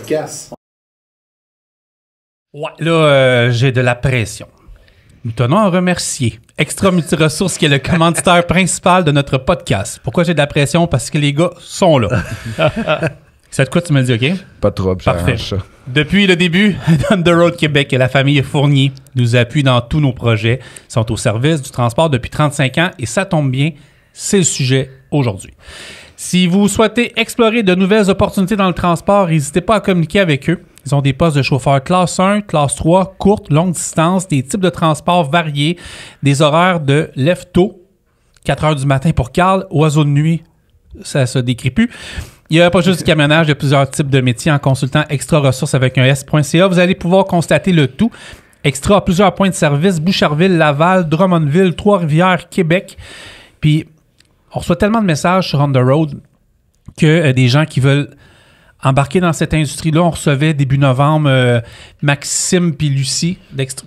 podcast. Ouais, là, j'ai de la pression. Nous tenons à remercier Extra Multiressources, qui est le commanditaire principal de notre podcast. Pourquoi j'ai de la pression? Parce que les gars sont là. C'est de quoi tu me dis, OK? Pas de trouble, Parfait. ça. Depuis le début, On the Road Québec et la famille Fournier nous appuient dans tous nos projets, sont au service du transport depuis 35 ans et ça tombe bien, c'est le sujet aujourd'hui. Si vous souhaitez explorer de nouvelles opportunités dans le transport, n'hésitez pas à communiquer avec eux. Ils ont des postes de chauffeur classe 1, classe 3, courte, longue distance, des types de transports variés, des horaires de lève-tôt, 4 heures du matin pour Carl, oiseau de nuit, ça se décrit plus. Il n'y a pas juste du camionnage, il y a plusieurs types de métiers en consultant Extra Ressources avec un S.ca. Vous allez pouvoir constater le tout. Extra a plusieurs points de service, Boucherville, Laval, Drummondville, Trois-Rivières, Québec. Puis, on reçoit tellement de messages sur On the Road que des gens qui veulent embarquer dans cette industrie-là. On recevait début novembre Maxime puis Lucie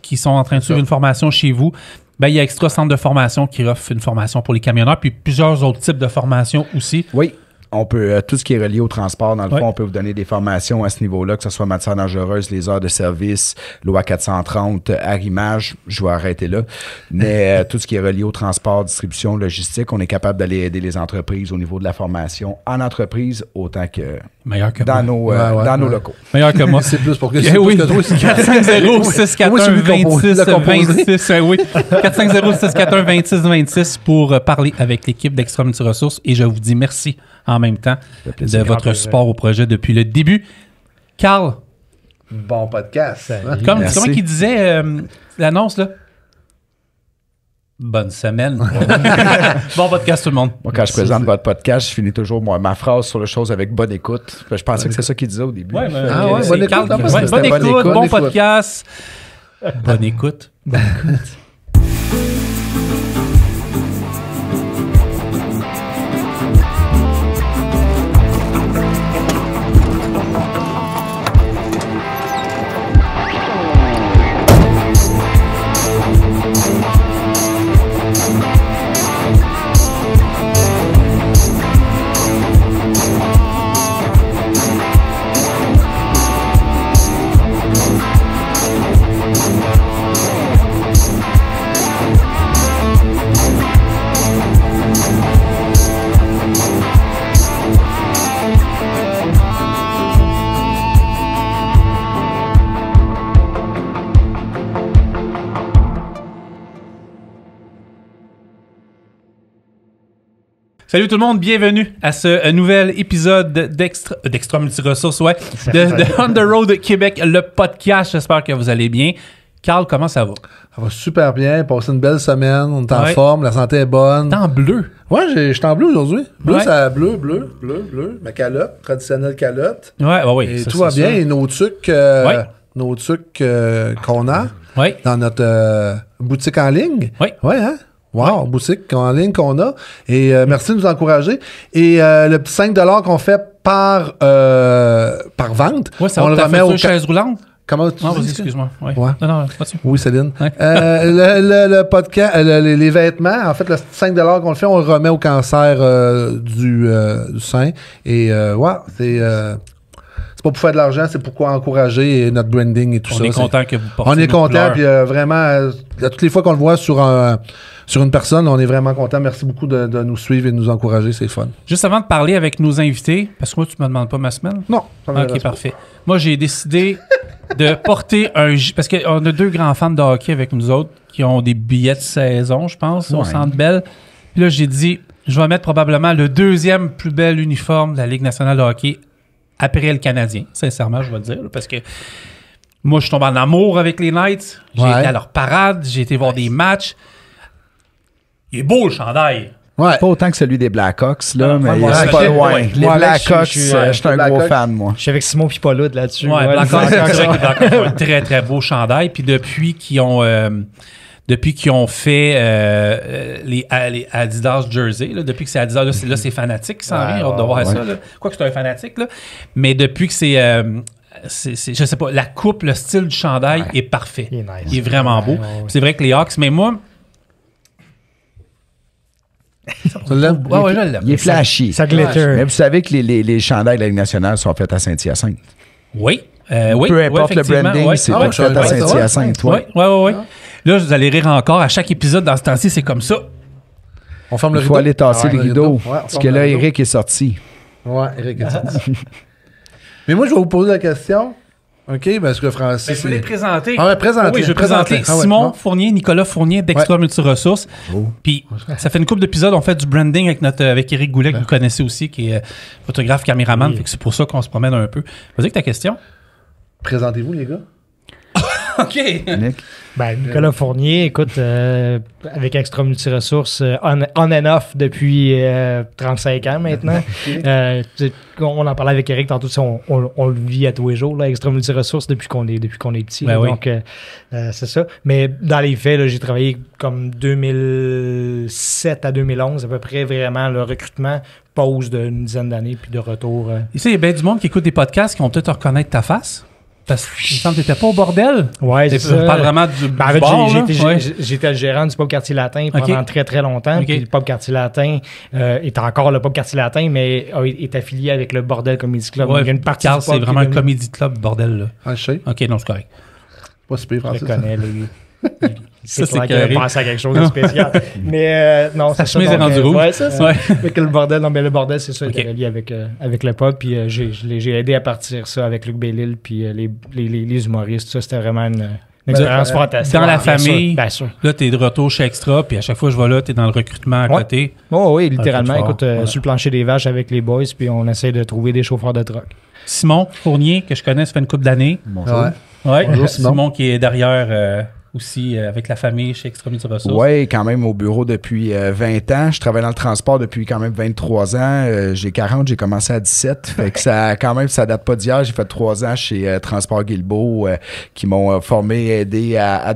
qui sont en train de suivre une formation chez vous. Ben, il y a Extra Centre de formation qui offre une formation pour les camionneurs, puis plusieurs autres types de formations aussi. Oui. On peut, tout ce qui est relié au transport, dans le fond, on peut vous donner des formations à ce niveau-là, que ce soit matière dangereuse, les heures de service, loi 430, arrimage, je vais arrêter là. Mais tout ce qui est relié au transport, distribution, logistique, on est capable d'aller aider les entreprises au niveau de la formation en entreprise, autant que Meilleur que dans moi. dans nos locaux. Meilleur que moi. C'est plus pour que Oui, que toi. 450-641-26-26. Oui, 450-641-26-26 pour parler avec l'équipe d'Extra Multiressources. Et je vous dis merci en même temps de votre support au projet depuis le début. Carl, Bon podcast. comment Merci. il disait l'annonce, là? Bonne semaine. Bon podcast, tout le monde. Moi, quand je présente votre podcast, je finis toujours ma phrase sur les choses avec bonne écoute. Je pensais que c'est ça qu'il disait au début. Ouais, ouais, bonne bonne écoute. écoute. Bonne C'était bonne écoute, écoute. bon podcast. Bonne écoute. Bonne écoute. Salut tout le monde, bienvenue à ce nouvel épisode d'Extra Multiressources, de On the Road Québec, le podcast. J'espère que vous allez bien. Carl, comment ça va? Ça va super bien. Passé une belle semaine. On est en forme. La santé est bonne. T'es en bleu. Ouais, je suis en bleu aujourd'hui. Bleu, Ouais. ça bleu. Ma calotte, traditionnelle calotte. Oui. Et ça, tout va c'est bien. sûr. Et nos trucs, qu'on a Oui. dans notre boutique en ligne. Oui. Ouais, hein? Wow, boutique en ligne qu'on a. Et merci de nous encourager. Et le petit 5$ qu'on fait par vente, Ouais, ça on va le t'as remet fait au... une chaise roulante? Comment tu Non, dis vas-y, ça? excuse-moi. Ouais. Ouais. Non, vas-y. Oui, Céline. Ouais. Le podcast, les vêtements, en fait, le 5$ qu'on le fait, on le remet au cancer du sein. Et c'est pas pour faire de l'argent, c'est pour encourager notre branding et tout ça. On est content que vous portiez On est nos content, couleurs. puis vraiment, toutes les fois qu'on le voit sur une personne, on est vraiment content. Merci beaucoup de nous suivre et de nous encourager, c'est fun. Juste avant de parler avec nos invités, parce que moi, tu me demandes pas ma semaine? Non, ça m'intéresse Ok, pas. parfait. Moi, j'ai décidé de porter parce qu'on a 2 grands fans de hockey avec nous autres qui ont des billets de saison, je pense, au Ouais. Centre Bell. Puis là, j'ai dit, je vais mettre probablement le 2e plus bel uniforme de la Ligue nationale de hockey après le Canadien. Sincèrement, je vais le dire, là, parce que moi, je suis tombé en amour avec les Knights. J'ai Ouais. été à leur parade, j'ai été voir des matchs. Il est beau, le chandail. Ouais. Pas autant que celui des Blackhawks, là, Ah, mais moi, c'est ouais, pas ouais. loin. Les Moi, là, Blackhawks, je je suis- suis un gros Blackhawks. fan, moi. Je suis avec Simon puis Paul là-dessus. Ouais, Blackhawks, les c'est vrai Blackhawks. que les Blackhawks ont un très, très beau chandail. Puis depuis qu'ils ont fait les Adidas Jersey, là, depuis que c'est Adidas, là, c'est Fanatic qui s'en vient, hâte de voir ça. Là. Quoi que c'est un fanatique, là. Mais depuis que c'est je sais pas, la coupe, le style du chandail est parfait. Il est nice. Il est vraiment beau. Ouais. C'est vrai que les Hawks, mais moi... Tu l'aimes? Ouais, je l'aime. Il est flashy. Ça glitter. Mais vous savez que les chandails de la Ligue nationale sont faits à Saint-Hyacinthe. Oui. Peu importe le branding, c'est Ah, fait à Saint-Hyacinthe. Oui. Là, vous allez rire encore. À chaque épisode, dans ce temps-ci, c'est comme ça. On ferme le Il rideau. faut aller tasser le rideau. Ouais, Parce que là, Eric est sorti. Ouais, Eric est sorti. Mais moi, je vais vous poser la question. OK, parce que Francis... Je vais les présenter. Ah ouais, présentez. Oui, je vais présenter Ah ouais, Simon non. Fournier, Nicolas Fournier d'Extra Multiresources. Puis, ça fait une couple d'épisodes, on fait du branding avec Éric Goulet, que vous connaissez aussi, qui est photographe, caméraman. Fait que c'est pour ça qu'on se promène un peu. Vas-y avec ta question. Présentez-vous, les gars. OK. Nick? Nicolas Fournier, écoute, avec Extra Multiresources, on and off depuis 35 ans maintenant. On en parlait avec Eric tantôt, on le vit à tous les jours, là, Extra Multiresources, depuis qu'on est petit. Ben là, oui. Donc, c'est ça. Mais dans les faits, là, j'ai travaillé comme 2007 à 2011, à peu près, vraiment, le recrutement, pause d'une dizaine d'années, puis de retour. Ici, il y a bien du monde qui écoute des podcasts qui vont peut-être reconnaître ta face. Parce qu'il me semble que t'étais pas au bordel. Ouais, c'est ça. Je parle vraiment du En fait, bar, là. Ouais. j'étais le gérant du pub Quartier Latin pendant très, très longtemps. Ok. Puis le pub Quartier Latin est encore le pub Quartier Latin, mais est affilié avec le Bordel Comedy Club. Ouais, Il y a une partie Carl, du pub c'est qui vraiment est un devenue- comédie club, bordel, là. Ah, je sais. OK, non, c'est correct. Pas super, Je Francis. le connais, lui. Ça, c'est clair qu'il carré. a pensé à quelque chose de spécial. Mais non, Sa c'est ça. chemise est donc, rendue rouge. Ouais, ça. Ouais. Fait que le bordel, non, mais le bordel, c'est ça, il Ok. était relié avec le pub. Puis j'ai aidé à partir ça avec Luc Bellil, puis les humoristes. Ça, c'était vraiment une expérience fantastique. Dans la Bien sûr, famille. Bien sûr. Là, t'es de retour chez Extra, puis à chaque fois que je vais là, t'es dans le recrutement à Ouais. côté. Oh oui, littéralement. Ah, Écoute, fort. sur le plancher des vaches avec les boys, puis on essaie de trouver des chauffeurs de truck. Simon Fournier, que je connais, ça fait une couple d'années. Ouais. Ouais. Bonjour, Simon. Qui est derrière aussi avec la famille chez Extra Multiresources. Oui, quand même au bureau depuis 20 ans. Je travaille dans le transport depuis quand même 23 ans. J'ai 40, j'ai commencé à 17. Fait que ça date pas d'hier. J'ai fait 3 ans chez Transport Guilbeault qui m'ont formé, aidé à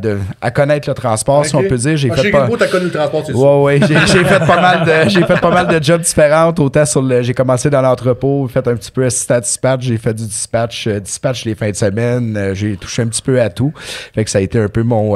connaître le transport, si on peut dire. J'ai fait Chez pas... Guilbeault, t'as connu le transport, c'est ça? Ouais, j'ai fait pas mal de jobs différents. Autant j'ai commencé dans l'entrepôt, j'ai fait un petit peu assistant dispatch, j'ai fait du dispatch les fins de semaine, j'ai touché un petit peu à tout. Fait que ça a été un peu mon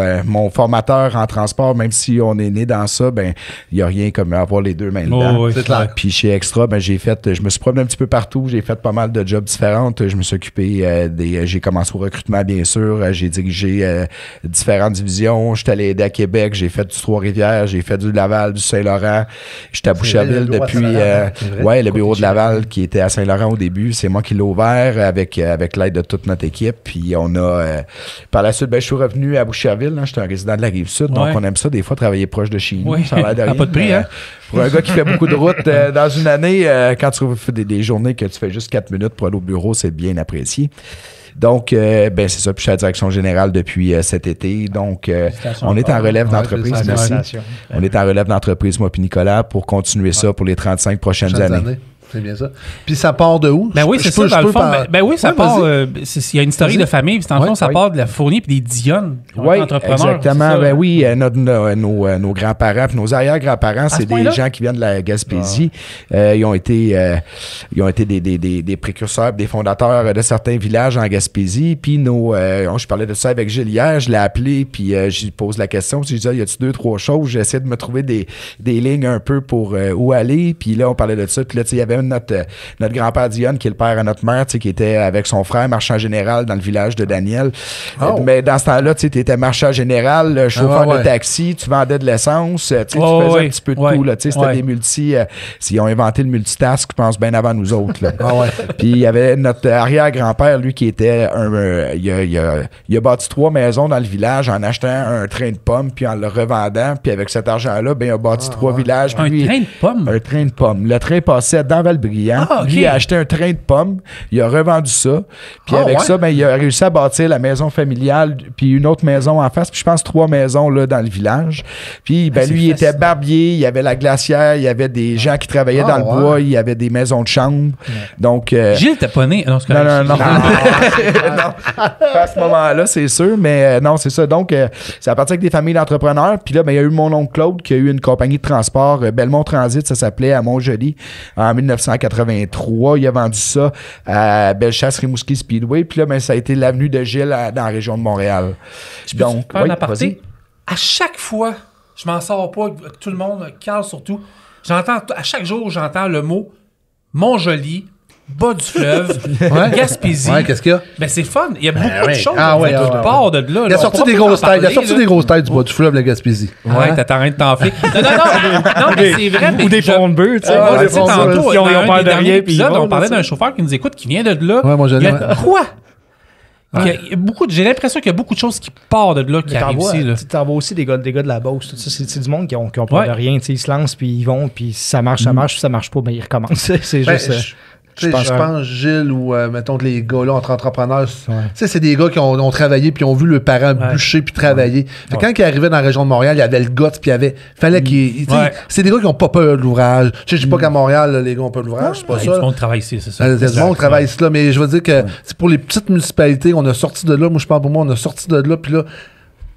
formateur en transport, même si on est né dans ça, ben il y a rien comme avoir les deux mains dedans. Oh, oui, C'est clair. Puis chez Extra, ben je me suis promené un petit peu partout, j'ai fait pas mal de jobs différents. Je me suis occupé j'ai commencé au recrutement bien sûr, j'ai dirigé différentes divisions, j'étais allé aider à Québec, j'ai fait du Trois-Rivières, j'ai fait du Laval, du Saint-Laurent, j'étais à Boucherville le bureau à depuis Saint-Laurent, c'est vrai. ouais, le bureau de Laval qui était à Saint-Laurent au début, c'est moi qui l'ai ouvert avec l'aide de toute notre équipe, puis on a par la suite, ben je suis revenu à Boucherville, hein, j'étais un résident de la Rive-Sud, donc Ouais. on aime ça des fois travailler proche de chez nous, Oui. ça a l'air de À rien, pas de prix, mais, hein? pour un gars qui fait beaucoup de routes dans une année, quand tu fais des journées que tu fais juste 4 minutes pour aller au bureau, c'est bien apprécié. Donc, ben c'est ça. Puis je suis à la direction générale depuis cet été. Donc, on est en relève d'entreprise. Merci. Félicitations. On est en relève d'entreprise, moi puis Nicolas, pour continuer ça pour les 35 prochaines années. C'est bien ça. Puis ça part de où? Ben oui, c'est ça, dans le fond. Ben oui, ça Ouais, part. vas-y. Il y a une historique de famille, puis dans le fond, ça part de la Fournier puis des Dionne, qui ont été Oui, entrepreneurs. exactement. c'est ça? Ben oui, nos grands-parents puis nos arrière-grands-parents, c'est ce des point-là? gens qui viennent de la Gaspésie. Ils ont été des précurseurs, des fondateurs de certains villages en Gaspésie. Puis je parlais de ça avec Gilles hier, je l'ai appelé, puis je lui pose la question. Je lui dis, y a-tu 2-3 choses? J'essaie de me trouver des lignes un peu pour où aller. Puis là, on parlait de ça. Puis là, il y avait notre grand-père Dionne, qui est le père à notre mère, qui était avec son frère, marchand général dans le village de Daniel. Oh. Mais dans ce temps-là, tu étais marchand général, chauffeur ouais. de taxi, tu vendais de l'essence, tu Oh, faisais ouais. un petit peu de Ouais. tout. Là, c'était Ouais. des multi... ils ont inventé le multitask, je pense, bien avant nous autres. Là. Ah ouais. Puis il y avait notre arrière-grand-père, lui, qui était il a bâti 3 maisons dans le village en achetant un train de pommes, puis en le revendant. Puis avec cet argent-là, ben, il a bâti 3 villages. Un Lui, train de pommes. un train de pommes. Le train passait dans Valbriand. Ah, ok. Lui, il a acheté un train de pommes. Il a revendu ça. Puis Ah, avec ouais? ça, ben, il a réussi à bâtir la maison familiale, puis une autre maison en face. Puis je pense 3 maisons là, dans le village. Puis ben, c'est lui, il était fascinant. barbier. Il y avait la glacière. Il y avait des gens qui travaillaient Ah, dans le ouais. bois. Il y avait des maisons de chambre. Donc... Gilles, t'es pas né. Non, c'est non, correct. non, non. Non. Pas à ce moment-là, c'est sûr, mais non, c'est ça. Donc, c'est à partir avec des familles d'entrepreneurs. Puis là, ben, il y a eu mon oncle Claude qui a eu une compagnie de transport, Belmont Transit, ça s'appelait, à Montjoly, en 1983. Il a vendu ça à Bellechasse Rimouski Speedway. Puis là, ben, ça a été l'avenue de Gilles dans la région de Montréal. Je peux Donc, faire un oui, aparté? vas-y. À chaque fois, je m'en sors pas, avec tout le monde, Carl surtout, à chaque jour, j'entends le mot Montjoly, bas du fleuve, Gaspésie. Ouais, qu'est-ce qu'il y a? Ben, c'est fun. Il y a beaucoup de choses. Ah ouais, qui partent de là. Il a sorti des grosses têtes. Il a sorti des grosses têtes du bas du fleuve, la Gaspésie. Ouais, t'as en train de t'enfler. Non, mais c'est vrai. Ou des fonds de bœufs, tu sais. Tu sais, tantôt, Ils ont dans un peur des de derniers rien, puis ils épisodes, vont, on parlait là, d'un chauffeur qui nous écoute, qui vient de là. Ouais, moi, Quoi? J'ai l'impression qu'il y a beaucoup de choses qui partent de là, qui arrivent ici. Tu t'envoies aussi des gars de la Beauce. Tout ça, c'est du monde qui ont peur de rien. Ils se lancent, puis ils vont, puis si ça marche, puis ça marche pas, ben ils recommencent. C'est juste... Je pense Gilles ou, mettons, que les gars là, entre entrepreneurs, c'est des gars qui ont travaillé puis ont vu leurs parents bûcher puis travailler. Fait quand ils arrivaient dans la région de Montréal, il y avait le guts puis fallait qu'ils... C'est des gars qui ont pas peur de l'ouvrage. Je dis pas qu'à Montréal, là, les gars ont peur de l'ouvrage, c'est pas ça. Il y a du monde qui travaille ici, c'est ça. Il y a du monde qui travaille ici, là, mais je veux dire que c'est pour les petites municipalités, on a sorti de là, moi je parle pour moi, on a sorti de là, puis là,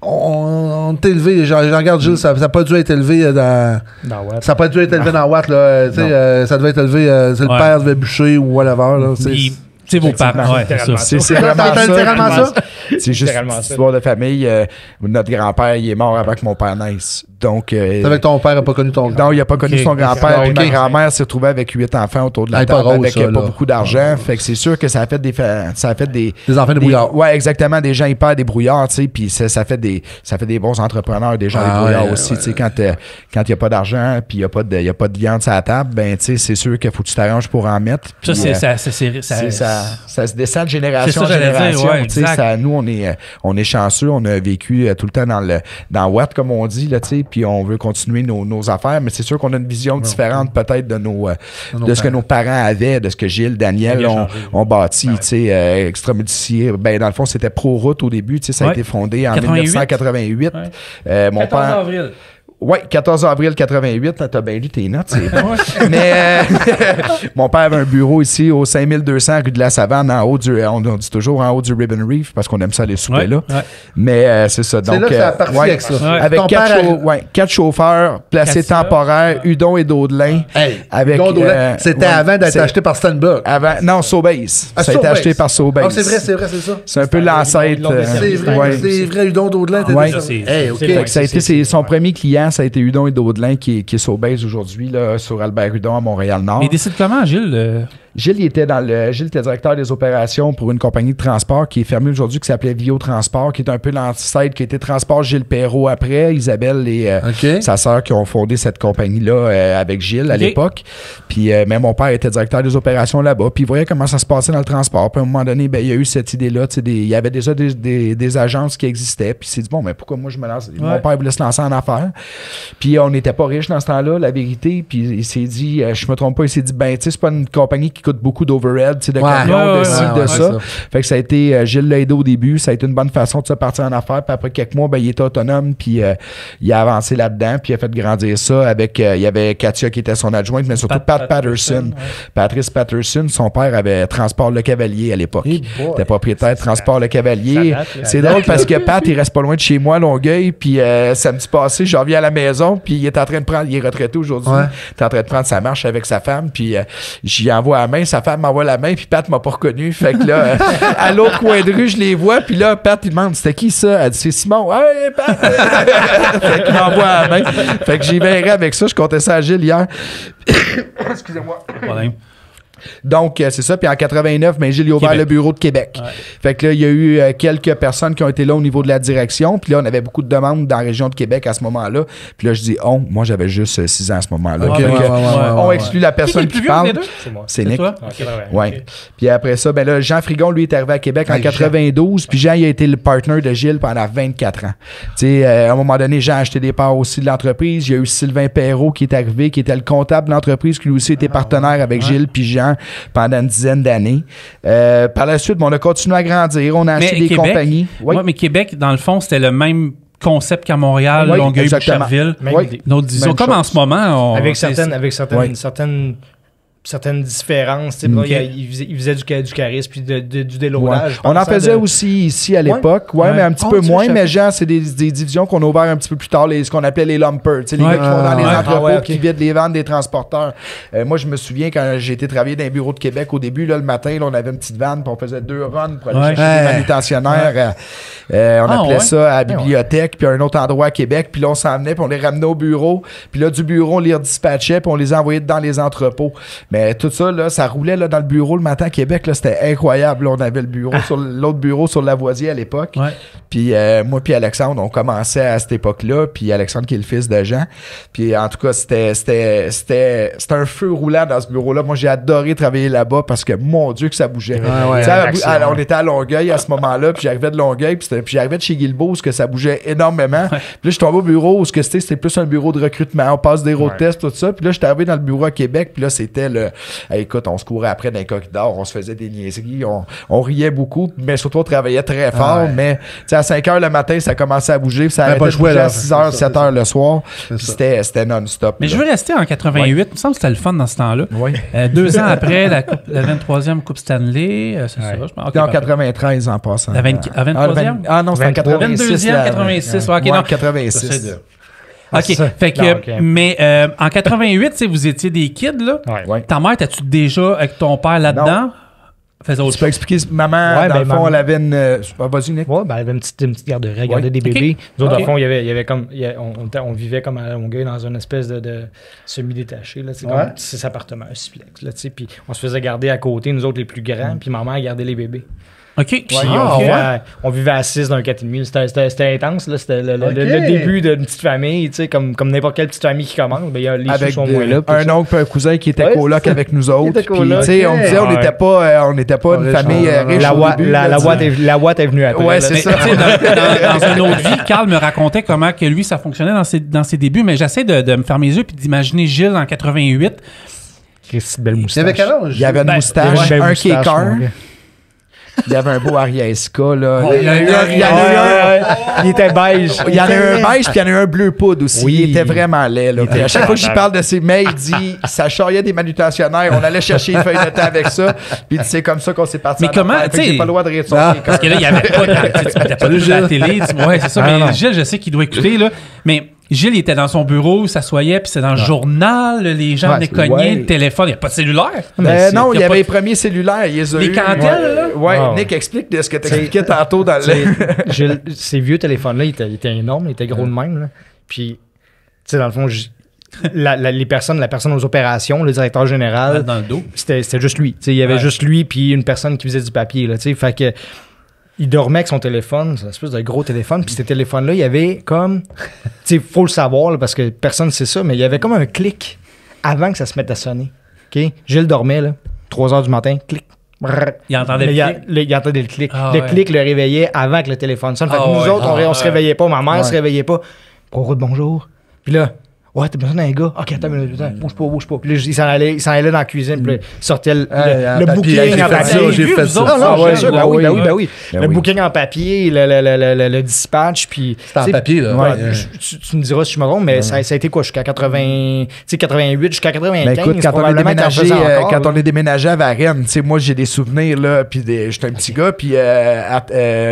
on est élevé, je regarde Gilles, ça n'a pas dû être élevé dans Watt. Ça n'a pas dû être élevé dans Watt, là. Ça devait être élevé, le père devait bûcher ou whatever, là. C'est vos parents. Ouais, c'est vraiment ça. C'est juste littéralement une histoire de famille. Notre grand-père, il est mort avant que mon père naisse. Donc, c'est avec ton père n'a pas connu ton grand-père. Non, il n'a pas connu son grand-père. Puis ma grand-mère s'est retrouvée avec 8 enfants autour de la table avec pas beaucoup d'argent. Fait que c'est sûr que ça a fait des enfants débrouillards. Ouais, exactement, des gens hyper débrouillards, tu sais. Puis ça fait des bons entrepreneurs, des gens débrouillards aussi. Tu sais, quand il n'y a pas d'argent, puis il n'y a pas de viande sur la table, ben, tu sais, c'est sûr qu'il faut que tu t'arranges pour en mettre. Ça, ça se descend de génération en génération. Nous, on est chanceux, on a vécu tout le temps dans Watt, comme on dit, là, puis on veut continuer nos affaires, mais c'est sûr qu'on a une vision différente peut-être de ce que nos parents avaient, de ce que Gilles, Daniel ont bâti. Extramulticier, ben, dans le fond, c'était Pro-Route au début, ça a été fondé en 1988. Mon 14 père, avril. Oui, 14 avril 88, t'as bien lu tes notes, c'est bon. Mais mon père avait un bureau ici au 5200 rue de la Savane, en haut on dit toujours en haut du Ribbon Reef, parce qu'on aime ça les soupers là. Ouais. Mais c'est ça. Donc, c'est là que ça a parti avec ça. Avec 4 chauffeurs placés temporaires, Udon et Daudelin. C'était avant d'être acheté par Stanbuck. Non, Sobeys. Ça a été acheté par Sobeys. Ah, c'est vrai, c'est ça. C'est un peu l'ancêtre. C'est vrai, Udon, Daudelin. Ça a été son premier client. Ça a été Udon et Daudelin qui est Sobeys aujourd'hui, là, sur Albert Udon à Montréal-Nord. Mais il décide comment, Gilles? Gilles était directeur des opérations pour une compagnie de transport qui est fermée aujourd'hui, qui s'appelait Vio Transport, qui est un peu l'ancêtre, qui était Transport Gilles Perrault après, Isabelle et sa sœur qui ont fondé cette compagnie-là avec Gilles à l'époque. Puis même mon père était directeur des opérations là-bas, puis il voyait comment ça se passait dans le transport. Puis à un moment donné, ben, il y a eu cette idée-là, il y avait déjà des agences qui existaient, puis il s'est dit, bon, mais pourquoi moi je me lance? Mon père voulait se lancer en affaires. Puis on n'était pas riche dans ce temps-là, la vérité, puis il s'est dit, je me trompe pas, il s'est dit, ben, tu sais, c'est pas une compagnie qui coûte beaucoup d'overhead, de camions, de ci, de ça. Fait que ça a été, Gilles l'a aidé au début, ça a été une bonne façon de se partir en affaires, puis après quelques mois, ben, il était autonome, puis il a avancé là-dedans, puis il a fait grandir ça avec, il y avait Katia qui était son adjointe, mais surtout Pat Patterson. Patrice Patterson, son père avait Transport Le Cavalier à l'époque. Il était propriétaire de Transport Le Cavalier. C'est drôle parce que Pat, il reste pas loin de chez moi, Longueuil, puis samedi passé, je reviens à la maison, puis il est en train de prendre, il est retraité aujourd'hui, il est en train de prendre sa marche avec sa femme, puis j'y envoie la main, sa femme m'envoie la main, puis Pat m'a pas reconnu. Fait que là, à l'autre coin de rue, je les vois, puis là, Pat, il demande, c'était qui ça? Elle dit, c'est Simon. Hey, Pat! Fait qu'il m'envoie la main. Fait que j'y verrai avec ça. Je comptais ça à Gilles hier. Excusez-moi. Problème. Donc, c'est ça. Puis en 89, ben, Gilles a ouvert le bureau de Québec. Ouais. Fait que là, il y a eu quelques personnes qui ont été là au niveau de la direction. Puis là, on avait beaucoup de demandes dans la région de Québec à ce moment-là. Puis là, je dis moi, j'avais juste 6 ans à ce moment-là. On exclut la personne qui parle. C'est moi. C'est Nick. Toi? Okay. Puis après ça, ben là, Jean Frigon, lui, est arrivé à Québec en 92. Puis Jean, il a été le partner de Gilles pendant 24 ans. Tu sais, à un moment donné, Jean a acheté des parts aussi de l'entreprise. Il y a eu Sylvain Perrault qui est arrivé, qui était le comptable de l'entreprise, qui lui aussi était partenaire avec Gilles puis Jean pendant une dizaine d'années. Par la suite, on a continué à grandir. On a acheté des compagnies. Oui, mais Québec, dans le fond, c'était le même concept qu'à Montréal, Longueuil, Boucherville. Notre vision, comme en ce moment. Avec certaines différences. Il faisait du charisme puis du déloadage. On en faisait aussi ici à l'époque, mais un petit peu moins. Mais Jean, c'est des divisions qu'on a ouvert un petit peu plus tard, ce qu'on appelait les lumpers. Les gars qui vont dans les entrepôts qui vident les ventes des transporteurs. Moi, je me souviens quand j'ai été travailler dans un bureau de Québec au début, là, le matin, là, on avait une petite vanne puis on faisait 2 runs pour aller chercher des manutentionnaires. On appelait ça à la bibliothèque puis à un autre endroit à Québec. Puis là, on s'en venait puis on les ramenait au bureau. Puis là, du bureau, on les redispatchait puis on les envoyait dans les entrepôts. Mais tout ça, là, ça roulait là, dans le bureau le matin à Québec. Là, c'était incroyable. Là, on avait le bureau sur l'autre bureau sur Lavoisier à l'époque. Ouais. Puis moi puis Alexandre, on commençait à cette époque-là. Puis Alexandre qui est le fils de Jean. Puis en tout cas, c'était un feu roulant dans ce bureau-là. Moi, j'ai adoré travailler là-bas parce que, mon Dieu, que ça bougeait. On était à Longueuil à ce moment-là. Puis j'arrivais de Longueuil. Puis j'arrivais de chez Guilbeault où ça bougeait énormément. Puis là, je suis tombé au bureau où c'était plus un bureau de recrutement. On passe des road tests, tout ça. Puis là, je suis arrivé dans le bureau à Québec. Puis là, c'était écoute, on se courait après dans les corridors. On se faisait des niaiseries. On riait beaucoup. Mais surtout, on travaillait très fort. Mais à 5 h le matin, ça commençait à bouger. Puis ça arrêtait de bouger à 6 h, 7 h le soir. Puis c'était non-stop. Mais je veux rester en 88. Il me semble que c'était le fun dans ce temps-là. Oui. 2 ans après la 23e Coupe Stanley. C'est ça, je pense. Okay, en 93 en passant. La 23e? Ah non, c'était en 86. 22e, 86. OK, non. 86. OK. Fait que, mais en 88, vous étiez des kids, là. Ouais. Ta mère, t'as-tu déjà avec ton père là-dedans? Faisais autre Tu peux expliquer, maman, dans le fond, elle avait une... Vas-y, Nick. Ouais, ben, elle avait une petite garderie, elle gardait des bébés. Nous autres, dans le fond, il y avait comme... on vivait comme à Longueuil dans une espèce de semi-détaché, là, comme 6 appartements, un siplex, là, tu sais, puis on se faisait garder à côté, nous autres, les plus grands, puis maman, elle gardait les bébés. OK. On vivait à 6 d'un 4,5. C'était intense. Là. C'était le début d'une petite famille. Comme n'importe quelle petite famille qui commence. Ben, les sous sont moins là. Un oncle et un cousin qui était coloc avec nous autres. Puis, on disait, on n'était pas une famille riche. La Watt est venue après. Ouais, c'est ça. Dans une autre vie, Carl me racontait comment que lui, ça fonctionnait dans ses débuts. Mais j'essaie de me fermer les yeux et d'imaginer Gilles en 88. Belle moustache. Il avait quel âge? Il avait une moustache, un kicker. Il y avait un beau Ariesca, là. Il était beige. Il y en a un beige, puis il y en a un bleu poudre aussi. Oui. Il était vraiment laid, là. Puis à chaque fois que j'y parle de ses mails, il dit, ça charriait des manutentionnaires. On allait chercher une feuille de temps avec ça. Puis c'est comme ça qu'on s'est parti. Mais comment, tu sais. J'ai pas le droit de rire de son Parce que là, il n'y avait pas tu mettais pas de la télé. Ouais, c'est ça. Mais Gilles, je sais qu'il doit écouter, là. Mais Gilles, il était dans son bureau, il s'assoyait, puis c'est dans le journal, les gens venaient cogner, le téléphone, il n'y a pas de cellulaire. Non, il y avait les premiers cellulaires. Les candelles, là? Ouais, Nick, explique de ce que tu expliquais tantôt dans le... Ces vieux téléphones-là, ils étaient énormes, ils étaient gros de même, là. Puis, tu sais, dans le fond, la personne aux opérations, le directeur général, dans le dos. C'était juste lui. Il y avait juste lui, puis une personne qui faisait du papier, là, tu sais. Fait que... Il dormait avec son téléphone, c'est une espèce de gros téléphone. Puis ce téléphone-là, il y avait comme... Tu sais, faut le savoir, là, parce que personne ne sait ça, mais il y avait comme un clic avant que ça se mette à sonner. OK? Gilles dormait, là, 3 h du matin, clic. Brrr. Il entendait le clic? Il entendait le clic. Ah, le clic le réveillait avant que le téléphone sonne. Fait que nous autres, on se réveillait pas. Ma mère se réveillait pas. Gros de bonjour. Puis là... Ouais, t'as besoin d'un gars. Ok, attends, bouge pas. Puis là, il s'en allait dans la cuisine. Puis là, il sortait le booking en papier. J'ai fait ça. Ben oui. Le booking en papier, le dispatch. Puis. C'était en papier, là. Tu me diras si je me trompe, mais ça a été quoi, jusqu'à 88, jusqu'à 95. Mais écoute, quand on est déménagé à Varennes, tu sais, moi, j'ai des souvenirs, là. Puis j'étais un petit gars. Puis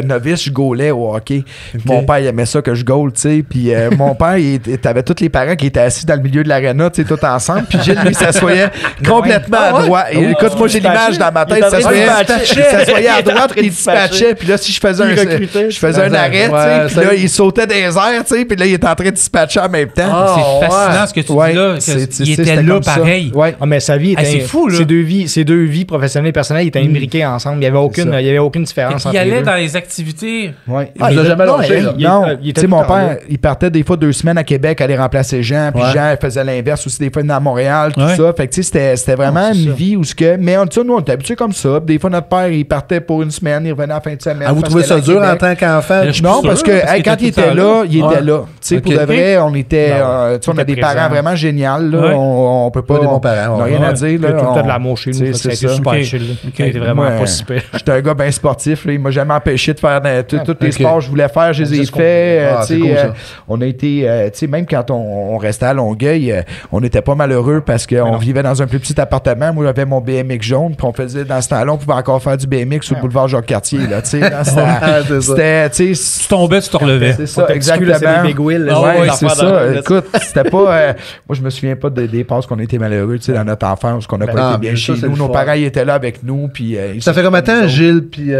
novice, je gaulais au hockey. Mon père, il aimait ça que je gaule, tu sais. Puis mon père, t'avais tous les parents qui étaient assis dans le milieu de l'aréna, tu sais, tout ensemble. Puis Gilles, lui, s'assoyait complètement à droite. Et écoute, moi, j'ai l'image dans ma tête. Il s'assoyait à droite, puis il dispatchait. Puis là, si je faisais un arrêt, tu sais, puis là, il sautait des airs, tu sais, puis là, il était en train de dispatcher en même temps. C'est fascinant ce que tu dis là. Il était là pareil. Mais sa vie était... C'est fou, là. Ses deux vies professionnelles et personnelles étaient imbriquées ensemble. Il n'y avait aucune différence entre les deux. Il allait dans les activités. Il nous a jamais lâché. Non, tu sais, mon père, il partait des fois 2 semaines à Québec aller remplacer Jean. Puis Jean faisait l'inverse aussi, des fois, à Montréal, tout ça. Fait que, tu sais, c'était vraiment une vie où ce que. Mais nous, on était habitués comme ça. Des fois, notre père, il partait pour une semaine, il revenait à la fin de semaine. Vous trouvez ça dur en tant qu'enfant? Non, parce que quand il était là, il était là. Tu sais, pour de vrai, on était. Tu sais, on a des parents vraiment géniaux, là. On peut pas. Des bons parents. On n'a rien à dire, là. Tout le temps de l'amour chez nous. Ça a été super chill. C'était vraiment pas super. J'étais un gars bien sportif, là. Il m'a jamais empêché de faire tous les sports que je voulais faire, je les ai faits. On a été. Tu sais, même quand on restait à Longueuil, on n'était pas malheureux parce qu'on vivait dans un plus petit appartement. Moi, j'avais mon BMX jaune, puis on faisait, dans ce temps-là, on pouvait encore faire du BMX sur le boulevard Jacques-Cartier, là, tu sais. C'était, tu sais... Tu tombais, tu te relevais. C'est ça, exactement. Ouais, c'est ça. Écoute, c'était pas... moi, je me souviens pas des passes qu'on était malheureux, tu sais, dans notre enfance, qu'on n'a pas été bien chez nous. Nos parents, ils étaient là avec nous, puis... Ça fait combien de temps, Gilles, puis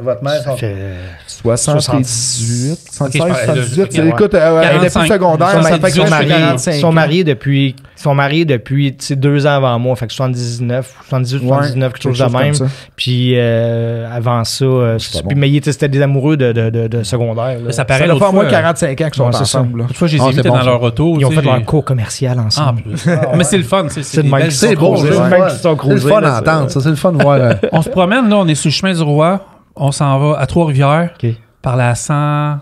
votre mère? Ça fait... 78, 76, 78. Écoute, elle est plus secondaire, ça fait que sont mariés depuis 2 ans avant moi, fait que 78, 79, quelque chose de même. Puis avant ça, c'était des amoureux de secondaire. Ça paraît l'autre fois, moins 45 ans qu'ils sont ensemble. L'autre fois, j'ai vu dans leur auto. Ils ont fait leur cours commercial ensemble. Mais c'est le fun. C'est beau. C'est le fun à entendre. C'est le fun de voir. On se promène, là, on est sur le chemin du Roi. On s'en va à Trois-Rivières par la 100...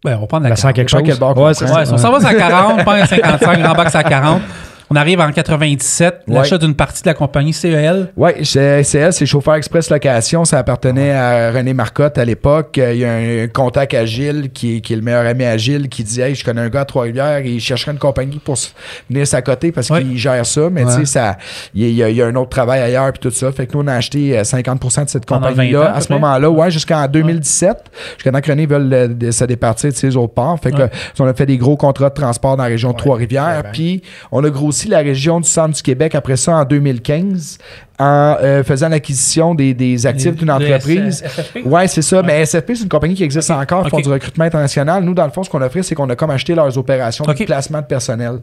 Ben, on va prendre la 100 quelque chose. On s'en va à 40, pas à 55, grand bac à 40. On arrive en 97, l'achat d'une partie de la compagnie CEL. Oui, CEL, c'est Chauffeur Express Location. Ça appartenait à René Marcotte à l'époque. Il y a un contact à Gilles, qui est le meilleur ami à Gilles, qui dit « Hey, je connais un gars à Trois-Rivières, il chercherait une compagnie pour venir s'à côté parce qu'il gère ça. » Mais tu sais, il y a un autre travail ailleurs puis tout ça. Fait que nous, on a acheté 50% de cette compagnie-là à ce moment-là, jusqu'en 2017, jusqu'à temps que René veulent se départir de ses autres parts. Fait que on a fait des gros contrats de transport dans la région de Trois-Rivières. Puis on a grossi la région du centre du Québec après ça en 2015 en faisant l'acquisition des actifs d'une entreprise. Oui, c'est ça. Mais SFP, c'est une compagnie qui existe encore, font du recrutement international. Nous, dans le fond, ce qu'on a fait, c'est qu'on a comme acheté leurs opérations de placement de personnel.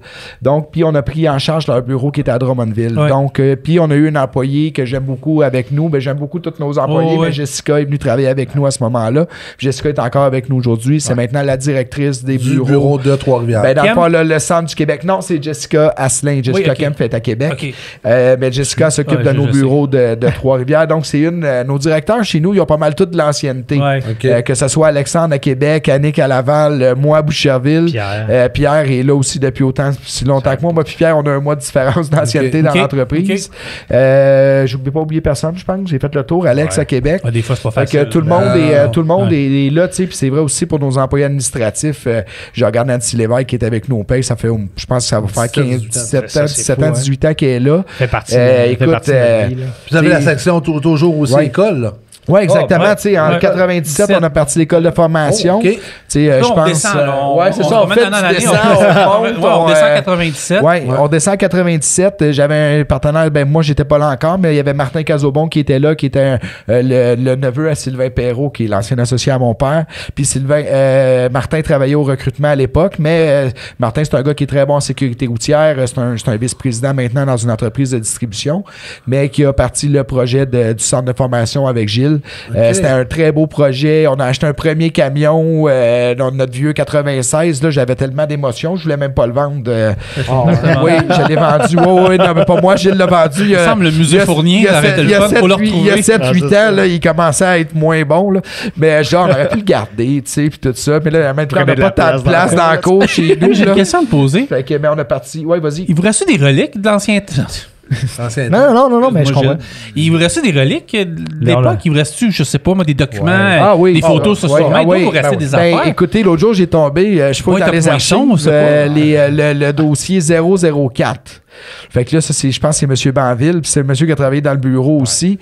Donc, puis on a pris en charge leur bureau qui était à Drummondville. Donc, puis on a eu une employée que j'aime beaucoup avec nous. Ben, j'aime beaucoup tous nos employés, mais Jessica est venue travailler avec nous à ce moment-là. Puis Jessica est encore avec nous aujourd'hui. C'est maintenant la directrice des bureaux de Trois-Rivières. Ben, dans le fond, le centre du Québec. Non, c'est Jessica Asselin. Jessica Kemp est à Québec. Mais Jessica s'occupe de nos bureaux de Trois-Rivières. Donc, c'est nos directeurs chez nous, ils ont pas mal toute de l'ancienneté. Que ce soit Alexandre à Québec, Annick à Laval, moi à Boucherville. Pierre est là aussi depuis si longtemps que moi. Moi puis Pierre, on a un mois de différence d'ancienneté dans l'entreprise. Je n'oublie pas oublier personne, je pense. J'ai fait le tour. Alex à Québec. Des fois, c'est pas facile. Que tout le monde est là, tu sais. Puis c'est vrai aussi pour nos employés administratifs. Je regarde Nancy Lévesque qui est avec nous au paye. Ça fait, je pense que ça va faire 17 ans, 18 ans qu'elle est là. Fait partie écoute, vous avez la section toujours aussi école, là. Oui, exactement. En 97, on a parti l'école de formation. Je pense. Oui, c'est ça. On descend en 97. Oui, on descend en 97. J'avais un partenaire, moi, j'étais pas là encore, mais il y avait Martin Cazobon qui était là, qui était le neveu à Sylvain Perrault, qui est l'ancien associé à mon père. Puis Martin travaillait au recrutement à l'époque, mais Martin, c'est un gars qui est très bon en sécurité routière. C'est un vice-président maintenant dans une entreprise de distribution, mais qui a parti le projet du centre de formation avec Gilles. C'était un très beau projet. On a acheté un premier camion dans notre vieux 96. Là, j'avais tellement d'émotions, je voulais même pas le vendre. Oui, je l'ai vendu. Oui, non, mais pas moi, Gilles l'a vendu. Il semble le musée Fournier, il y a 7-8 ans, là, il commençait à être moins bon. Là. Mais genre, on aurait pu le garder, tu sais, puis tout ça. Mais là, maintenant, on n'a pas tant de place dans la cour chez nous. J'ai une question à te poser. Fait que, mais on est parti. Oui, vas-y. Il vous reste des reliques de l'ancien... Non, mais je comprends. Il vous reste des reliques de l'époque? Il vous reste-tu, je sais pas, moi, des documents, des photos sur il vous reste des affaires? Écoutez, l'autre jour, j'ai tombé, je fouille dans les archives, le dossier 004. Fait que là, je pense que c'est M. Banville, puis c'est le monsieur qui a travaillé dans le bureau aussi.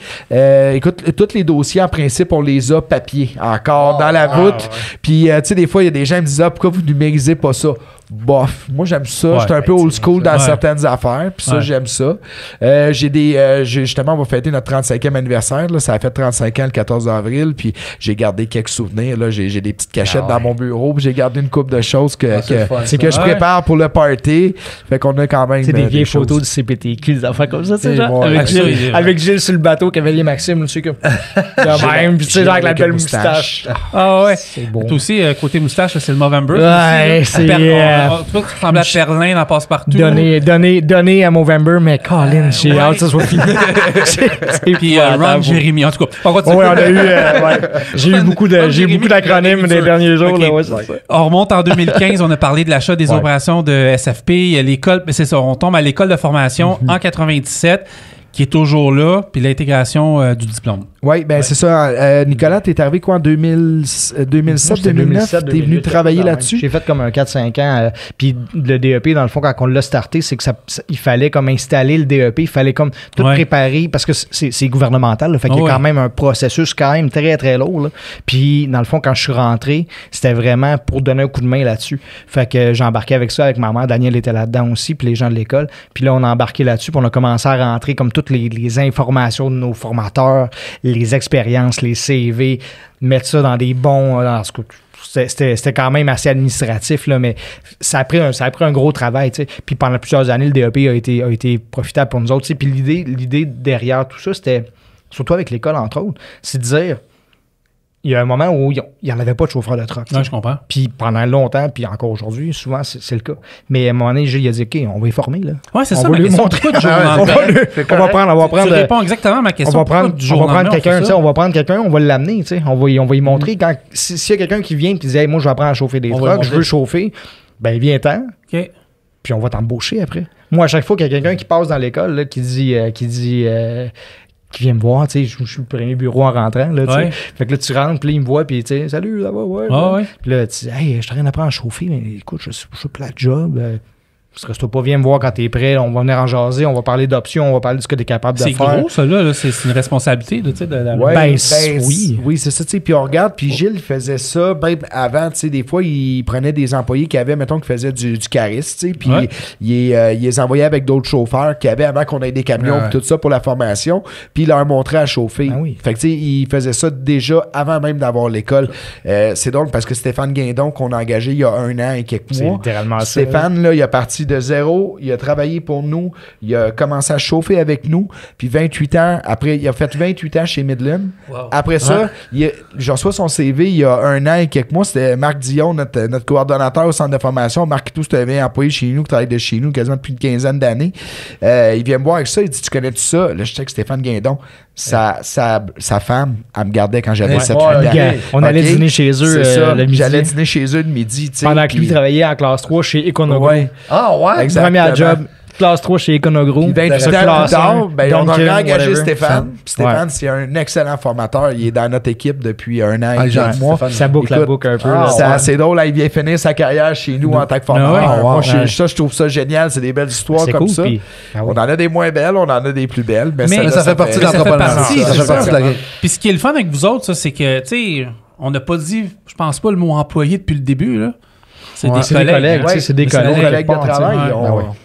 Écoute, tous les dossiers, en principe, on les a papier, encore, dans la voûte. Puis, tu sais, des fois, il y a des gens qui me disent « Ah, pourquoi vous numérisez pas ça? » Bof, moi j'aime ça. J'étais un peu old school dans certaines affaires, puis ça, j'aime ça. Justement, on va fêter notre 35e anniversaire. Là. Ça a fait 35 ans le 14 avril, puis j'ai gardé quelques souvenirs. Là. J'ai des petites cachettes dans mon bureau, puis j'ai gardé une couple de choses que je prépare pour le party. Fait qu'on a quand même. C'est des vieilles photos du CPTQ, des affaires comme ça, tu sais, genre. Avec Gilles sur le bateau, Cavalier Maxime, tu sais, comme. Même, puis tu sais, genre avec la belle moustache. Ah ouais. C'est bon. Toi aussi, côté moustache, c'est le Movember. Ouais, c'est. Tu ressembles à Perlin dans Passe-Partout. Donner à Movember, mais Colin, j'ai hâte que ça soit fini. Puis Ron Jérémy, en tout cas. Oui, on a eu. J'ai eu beaucoup d'acronymes les derniers jours. On remonte en 2015, on a parlé de l'achat des opérations de SFP. L'école, c'est ça, on tombe à l'école de formation en 97. Qui est toujours là, puis l'intégration du diplôme. Oui, ben c'est ça. Nicolas, t'es arrivé quoi en 2007, 2009? T'es venu travailler là-dessus? J'ai fait comme un 4-5 ans. Puis le DEP, dans le fond, quand on l'a starté, c'est que il fallait comme installer le DEP, il fallait comme tout préparer, parce que c'est gouvernemental, là, fait qu'il y a quand même un processus quand même très, très lourd. Là. Puis, dans le fond, quand je suis rentré, c'était vraiment pour donner un coup de main là-dessus. Fait que j'ai embarqué avec ça, avec ma mère. Daniel était là-dedans aussi, puis les gens de l'école. Puis là, on a embarqué là-dessus, puis on a commencé à rentrer comme toutes les informations de nos formateurs, les expériences, les CV, mettre ça dans des bons... c'était quand même assez administratif, là, mais ça a pris un gros travail. T'sais. Puis pendant plusieurs années, le DEP a été profitable pour nous autres. T'sais. Puis l'idée derrière tout ça, c'était, surtout avec l'école, entre autres, c'est de dire, il y a un moment où il n'y en avait pas de chauffeur de truck. Ouais, je comprends. Puis pendant longtemps, puis encore aujourd'hui, souvent, c'est le cas. Mais à un moment donné, il a dit, OK, on va les former. Là. Ouais, c'est on ça. va Ma lui question, montrer. pourquoi du jour au on lendemain? va prendre. Tu réponds exactement à ma question. On va prendre quelqu'un, tu sais, on va prendre quelqu'un, on va l'amener, tu sais. On va y montrer. S'il y a quelqu'un qui vient et qui dit, hey, moi, je vais apprendre à chauffer des trucks, je veux chauffer, ben, viens-t'en. OK. Puis on va t'embaucher après. Moi, à chaque fois qu'il y a quelqu'un qui passe dans l'école, là, qui vient me voir, tu sais, je suis le premier bureau en rentrant, là, tu sais. Fait que là, tu rentres, puis là, il me voit, puis tu sais, salut, ça va, ouais. Puis là, tu dis, hey, je suis en train d'apprendre à chauffer, mais écoute, je suis plat de job. Stresse-toi pas, viens me voir quand t'es prêt, on va venir en jaser, on va parler d'options, on va parler de ce que t'es capable de faire. C'est gros, ça, là, c'est une responsabilité, tu sais, oui. Oui, c'est ça, tu sais, puis on regarde, puis Gilles faisait ça, même avant, tu sais, des fois, il prenait des employés qui avaient, mettons, qui faisaient du charisme, tu sais, puis il les envoyait avec d'autres chauffeurs qui avaient, avant qu'on ait des camions, puis tout ça, pour la formation, puis il leur montrait à chauffer. Fait que, tu sais, il faisait ça déjà avant même d'avoir l'école. C'est drôle, parce que Stéphane Guindon, qu'on a engagé il y a 1 an et quelques mois, c'est littéralement Stéphane, là, il a parti de zéro, il a travaillé pour nous, il a commencé à chauffer avec nous, puis 28 ans, après, il a fait 28 ans chez Midland. Wow. Après ça, je reçois son CV il y a 1 an et quelques mois, c'était Marc Dion, notre coordonnateur au centre de formation. Marc Itou, c'était un employé chez nous, qui travaille de chez nous quasiment depuis une quinzaine d'années. Il vient me voir avec ça, il dit, tu connais-tu ça? Là, je sais que Stéphane Guindon, sa femme, elle me gardait quand j'avais 7 ans. On allait dîner chez eux le midi. J'allais dîner chez eux le midi. Pendant que lui travaillait en classe 3 chez Econogro. Ah ouais? Premier job, classe 3 chez Econogro. Puis 28 ans plus tard, on a engagé Stéphane. Puis Stéphane, c'est un excellent formateur. Il est dans notre équipe depuis 1 an et 4 mois. Ça boucle la boucle un peu. C'est assez drôle. Il vient finir sa carrière chez nous en tant que formateur. Moi, je trouve ça génial. C'est des belles histoires comme ça. On en a des moins belles, on en a des plus belles. Mais ça fait partie de l'entrepreneuriat. Ça fait partie de la game. Puis ce qui est le fun avec vous autres, ça, c'est que, tu sais, on n'a pas dit, je pense pas, le mot employé depuis le début, là. C'est des collègues. C'est des collègues de travail.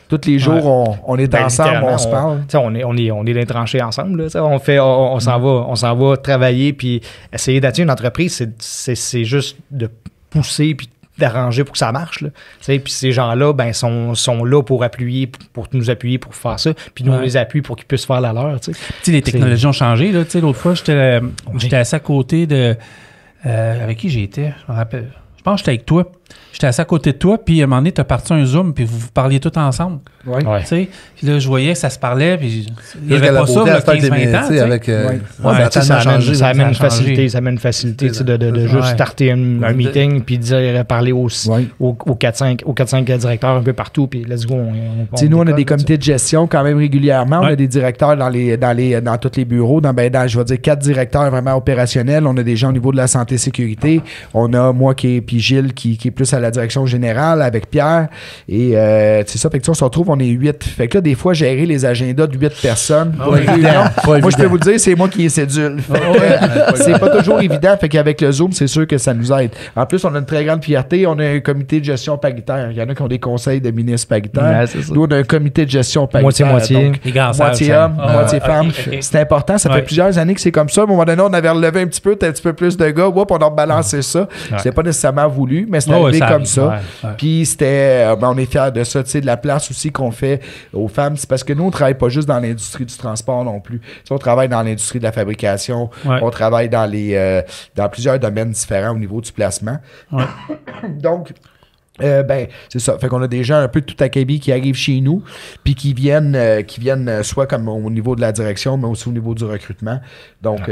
Tous les jours, on est ensemble, on se parle. On est dans les tranchées ensemble. Là, on s'en va travailler. Puis essayer d'attirer une entreprise, c'est juste de pousser puis d'arranger pour que ça marche. Là. Puis ces gens-là sont là pour nous appuyer pour faire ça. Puis nous, on les appuie pour qu'ils puissent faire la leur. Les technologies ont changé. Là, l'autre fois, j'étais assis à côté de... avec qui j'étais? Je me rappelle. Je pense que j'étais avec toi. J'étais assis à côté de toi, puis à un moment donné, tu as parti un Zoom, puis vous parliez tous ensemble. Oui. Puis là, je voyais que ça se parlait, puis il n'y avait pas ça, là, 15-20 ans. Avec, ça amène une facilité de juste starter un meeting, puis parler aux 4-5 directeurs un peu partout, puis let's go. Nous, on a des comités de gestion quand même régulièrement. On a des directeurs dans tous les bureaux. Je vais dire 4 directeurs vraiment opérationnels. On a des gens au niveau de la santé-sécurité. On a moi puis Gilles qui est plus à la direction générale avec Pierre. Et c'est ça. Fait que on se retrouve, on est 8. Fait que là, des fois, gérer les agendas de 8 personnes. Moi, je peux vous le dire, c'est moi qui les cédule. C'est pas toujours évident. Fait qu'avec le Zoom, c'est sûr que ça nous aide. En plus, on a une très grande fierté. On a un comité de gestion paritaire. Il y en a qui ont des conseils de ministres paritaires. Nous, on a un comité de gestion paritaire. Moitié-moitié. Moitié homme, moitié femme. C'est important. Ça fait plusieurs années que c'est comme ça. À un moment donné, on avait relevé un petit peu plus de gars. On a rebalancé ça. C'est pas nécessairement voulu, mais c'est arrivé comme ça. Puis c'était, on est fiers de ça, tu sais, de la place aussi qu'on fait aux femmes. C'est parce que nous, on travaille pas juste dans l'industrie du transport non plus. Tu sais, on travaille dans l'industrie de la fabrication. On travaille dans plusieurs domaines différents au niveau du placement. Donc, c'est ça. Fait qu'on a des gens un peu de tout acabit qui arrivent chez nous, puis qui viennent soit comme au niveau de la direction, mais aussi au niveau du recrutement. Donc,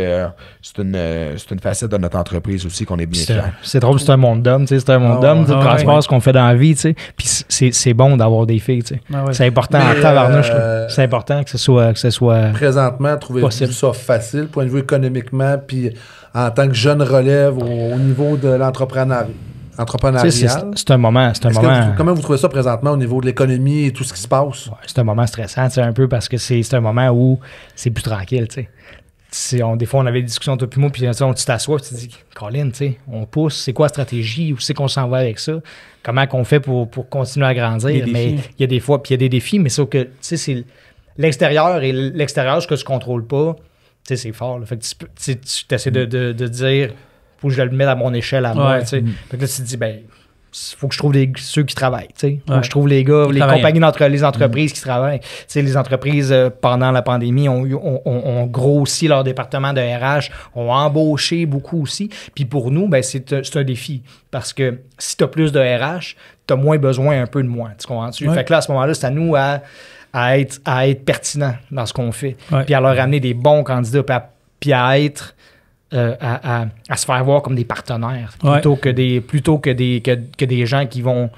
c'est une facette de notre entreprise aussi qu'on est bien fiers. C'est drôle, c'est un monde d'hommes, tu sais, c'est un monde d'hommes, le transport, ce qu'on fait dans la vie, tu sais. Puis c'est bon d'avoir des filles, tu sais. C'est important en tabarnouche, c'est important que ce soit présentement, trouvez-vous ça facile, point de vue économiquement, puis en tant que jeune relève au niveau de l'entrepreneuriat? C'est un moment. Comment vous trouvez ça présentement au niveau de l'économie et tout ce qui se passe? C'est un moment stressant, un peu, parce que c'est un moment où c'est plus tranquille, tu sais. Des fois, on avait des discussions, toi puis moi, puis tu t'assois, tu te dis, Colin, tu sais, on pousse, c'est quoi la stratégie, où c'est qu'on s'en va avec ça, comment qu'on fait pour continuer à grandir. Mais il y a des fois, puis il y a des défis, mais sauf que, tu sais, c'est l'extérieur, et l'extérieur, ce que tu contrôles pas, tu sais, c'est fort. Là. Fait que tu essaies de dire, Faut que je le mette à mon échelle à moi, Ouais. tu sais. Fait que là, tu te dis, ben, faut que je trouve ceux qui travaillent, tu sais. Faut Ouais. que je trouve les gars, les travaillent. compagnies les entreprises qui travaillent. Tu sais, les entreprises, pendant la pandémie, ont grossi leur département de RH, ont embauché beaucoup aussi. Puis pour nous, ben, c'est un défi. Parce que si tu as plus de RH, tu as moins besoin un peu de moi. Tu comprends-tu? Ouais. Fait que là, à ce moment-là, c'est à nous à être pertinent dans ce qu'on fait. Ouais. Puis à leur amener des bons candidats, puis à être... à se faire voir comme des partenaires plutôt que des gens qui vont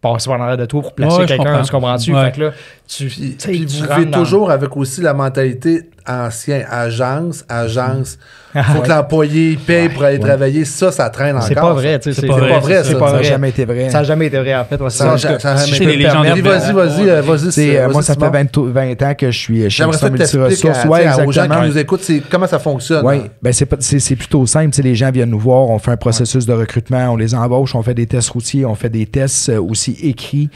passer par l'arrière de toi pour placer Ouais, je quelqu'un, comprends. tu comprends-tu? Ouais. Fait que là, tu Puis tu vous rentres vivez dans- toujours avec aussi la mentalité ancien, agence. Faut que Ouais. l'employé paye pour aller travailler. Ça traîne encore. C'est pas vrai, tu sais. C'est pas vrai, ça. C'est pas Ça n'a vrai. jamais été vrai. Ça n'a jamais été vrai, en fait. Ouais, Ça a ça, jamais C'est été les légendes permis. urbaines. Vas-y. Moi, vas-y, ça fait Simon. 20 ans que je suis chez J'aimerais ça Extra que t'expliques Multiressources. aux Ouais, gens exactement. qui nous écoutent comment ça fonctionne. Oui, ben c'est plutôt simple. Tu sais, les gens viennent nous voir, on fait un processus de recrutement, on les embauche, on fait des tests routiers, on fait des tests aussi écrits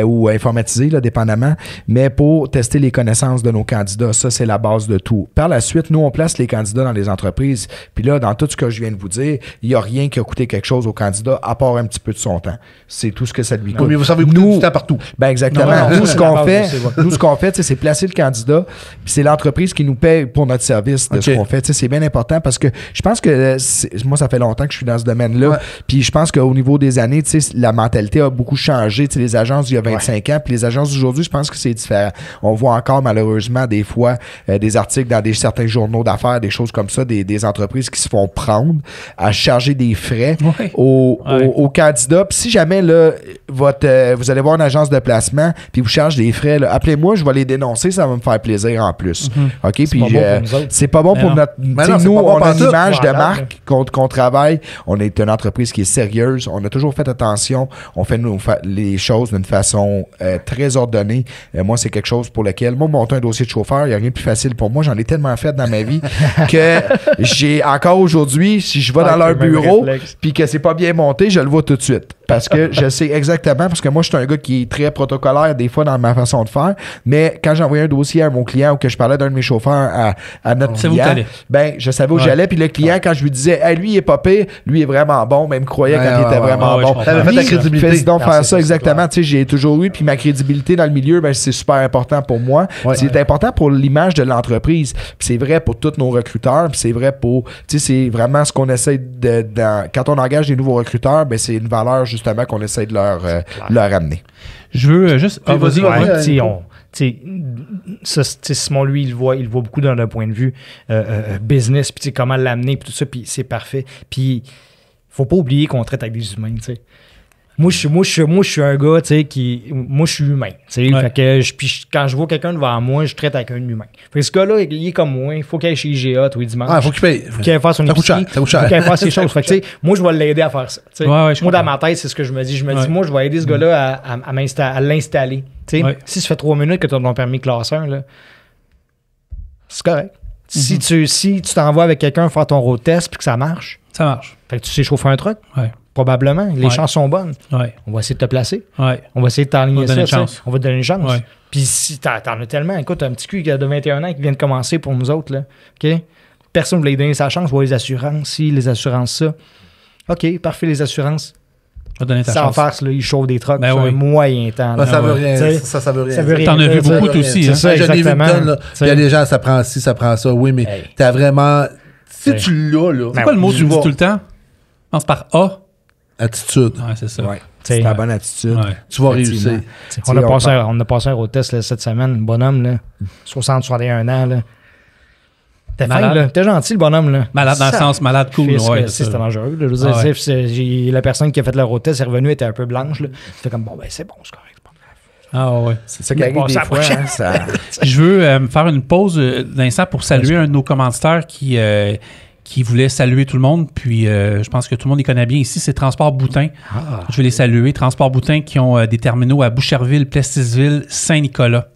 ou informatisés, là, dépendamment, mais pour tester les connaissances de nos candidats. Ça, c'est la base de tout. Par la suite, nous, on place les candidats dans les entreprises. Puis là, dans tout ce que je viens de vous dire, il n'y a rien qui a coûté quelque chose au candidat à part un petit peu de son temps. C'est tout ce que ça lui coûte. Oui, mais vous savez coûter du temps partout. Ben exactement. Non, Nous, c'est ce la qu'on base fait, aussi, ouais. nous, ce qu'on fait, tu sais, c'est placer le candidat, puis c'est l'entreprise qui nous paye pour notre service de ce Ok. qu'on fait. Tu sais, c'est bien important parce que je pense que moi, ça fait longtemps que je suis dans ce domaine-là. Ouais. Puis je pense qu'au niveau des années, tu sais, la mentalité a beaucoup changé. Tu sais, les agences il y a 25 ans, puis les agences d'aujourd'hui, je pense que c'est différent. On voit encore malheureusement des fois des articles dans certains journaux d'affaires, des choses comme ça, des entreprises qui se font prendre à charger des frais Ouais. aux candidats. Puis si jamais là, vous allez voir une agence de placement, puis vous chargez des frais, là, appelez-moi, je vais les dénoncer, ça va me faire plaisir en plus. OK? Puis pas bon pour nous autres. c'est pas bon Mais pour non. notre. Mais tu sais, non, c'est nous, pas bon on a pantoute. une image de Voilà, marque qu'on travaille. On est une entreprise qui est sérieuse. On a toujours fait attention. On fait les choses d'une façon très ordonnée. Moi, c'est quelque chose pour lequel, moi, monter un dossier de chauffeur, il n'y a rien de plus facile pour moi. J'en ai tellement fait dans ma vie que j'ai encore aujourd'hui, si je vais dans leur le même bureau, réflexe. puis que c'est pas bien monté, je le vois tout de suite. Parce que je sais exactement, parce que moi, je suis un gars qui est très protocolaire des fois dans ma façon de faire, mais quand j'envoyais un dossier à mon client ou que je parlais d'un de mes chauffeurs à notre C'est où client, t'allais. ben, je savais où Ouais. j'allais, puis le client, quand je lui disais, hey, lui, il est pas pire, lui, il est vraiment bon, même croyait Ouais, quand il était ouais, vraiment ouais, bon. je comprends. T'avais fait ta crédibilité. Fais donc Non, faire c'est ça, ça, exactement. Tu sais, j'ai toujours eu, puis ma crédibilité dans le milieu, ben, c'est super important pour moi. Ouais. C'est important pour l'image de l'entreprise. Puis c'est vrai pour tous nos recruteurs, puis c'est vrai pour, tu sais, c'est vraiment ce qu'on essaie quand on engage des nouveaux recruteurs, ben, c'est une valeur, justement, qu'on essaie de leur amener. Je veux juste. Puis vas-y, ouais. ouais. Tu sais, tu sais, Simon, lui, il voit beaucoup d'un point de vue business, puis tu sais, comment l'amener, puis tout ça, puis c'est parfait. Puis, faut pas oublier qu'on traite avec des humains, tu sais. Moi, je suis un gars, tu sais, moi, je suis humain, tu sais. Ouais. Fait que, quand je vois quelqu'un devant moi, je traite avec un humain. Fait que ce gars-là, il est comme moi, il faut qu'il aille chez IGA tous les dimanches. Ah, faut qu'il paye. Faut qu'il aille faire son Ça coûte épicerie. cher, ça coûte cher. Faut qu'il aille faire ses choses. Fait que, tu sais, moi, je vais l'aider à faire ça. tu sais. Ouais, ouais, je Moi, dans comprends. ma tête, c'est ce que je me dis. Je me Ouais. dis, moi, je vais aider ce gars-là à l'installer. Tu sais, Ouais. si ça fait 3 minutes que tu as ton permis classe 1, là, c'est correct. Si tu t'envoies avec quelqu'un faire ton road test puis que ça marche, Ça marche. fait que tu sais chauffer un truck, Ouais. probablement. Les Ouais. chances sont bonnes. Ouais. On va essayer de te placer. Ouais. On va essayer de On t'enligner va ça. donner une tu sais. chance. On va te donner une chance. Ouais. Puis si t'en as tellement, écoute, un petit cul qui a de 21 ans qui vient de commencer pour nous autres, là, OK? Personne ne voulait lui donner sa chance. Voir les assurances, si les assurances, ça. OK, parfait, les assurances. On va donner ta Sans chance. farce, là, ils chauffent des trucks Ben sur oui. un moyen temps. Ben, là. ça veut Ouais. rien. Tu sais, Ça veut rien. ça veut rien. T'en as vu dire. beaucoup, toi aussi. C'est hein. ça, J'en ai vu une exactement. tonne, là. Puis il y a des gens, ça prend ci, ça prend ça. Oui, mais Hey. t'as vraiment. Si Hey. tu l'as, là. C'est quoi le mot que tu tu me dis vas- tout le temps? Commence par A. Attitude. Ouais, c'est ça. Ouais. C'est la bonne attitude. Ouais. Tu vas Effectivement. réussir. On a passé un road test là, cette semaine. Le bonhomme, là, 60-61 ans. Là. T'es fin, Malade. là. T'es gentil, le bonhomme. Là. Malade dans le Ça- sens malade cool. Fils, Ouais, que c'est c'est ça. dangereux. là. Je veux dire, Ah ouais. la personne qui a fait le road test est revenue, elle était un peu blanche. Là. Tu fais comme, bon, ben c'est bon, c'est correct. c'est pas grave. Ah ouais. C'est ça qui Mais arrive bon, des ça fois. approche. Hein, ça... Je veux me faire une pause d'instant pour saluer un de nos commanditaires qui voulait saluer tout le monde. Puis je pense que tout le monde les connaît bien ici. C'est Transport Boutin. Je veux les saluer. Transport Boutin qui ont des terminaux à Boucherville, Plestisville, Saint-Nicolas.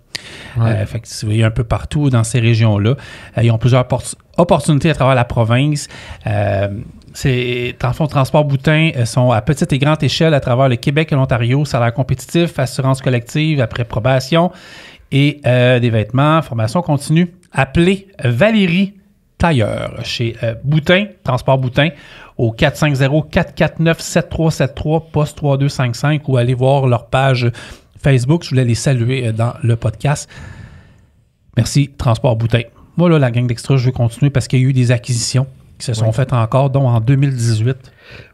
Fait que vous voyez un peu partout dans ces régions-là. Ils ont plusieurs opportunités à travers la province. Transport Boutin sont à petite et grande échelle à travers le Québec et l'Ontario. Salaire compétitif, assurance collective après probation et des vêtements, formation continue. Appelez Valérie tailleur chez Boutin, Transport Boutin, au 450-449-7373, poste 3255, ou allez voir leur page Facebook. Je voulais les saluer dans le podcast. Merci, Transport Boutin. Moi, là, la gang d'Extra, je vais continuer parce qu'il y a eu des acquisitions qui se sont faites encore, dont en 2018.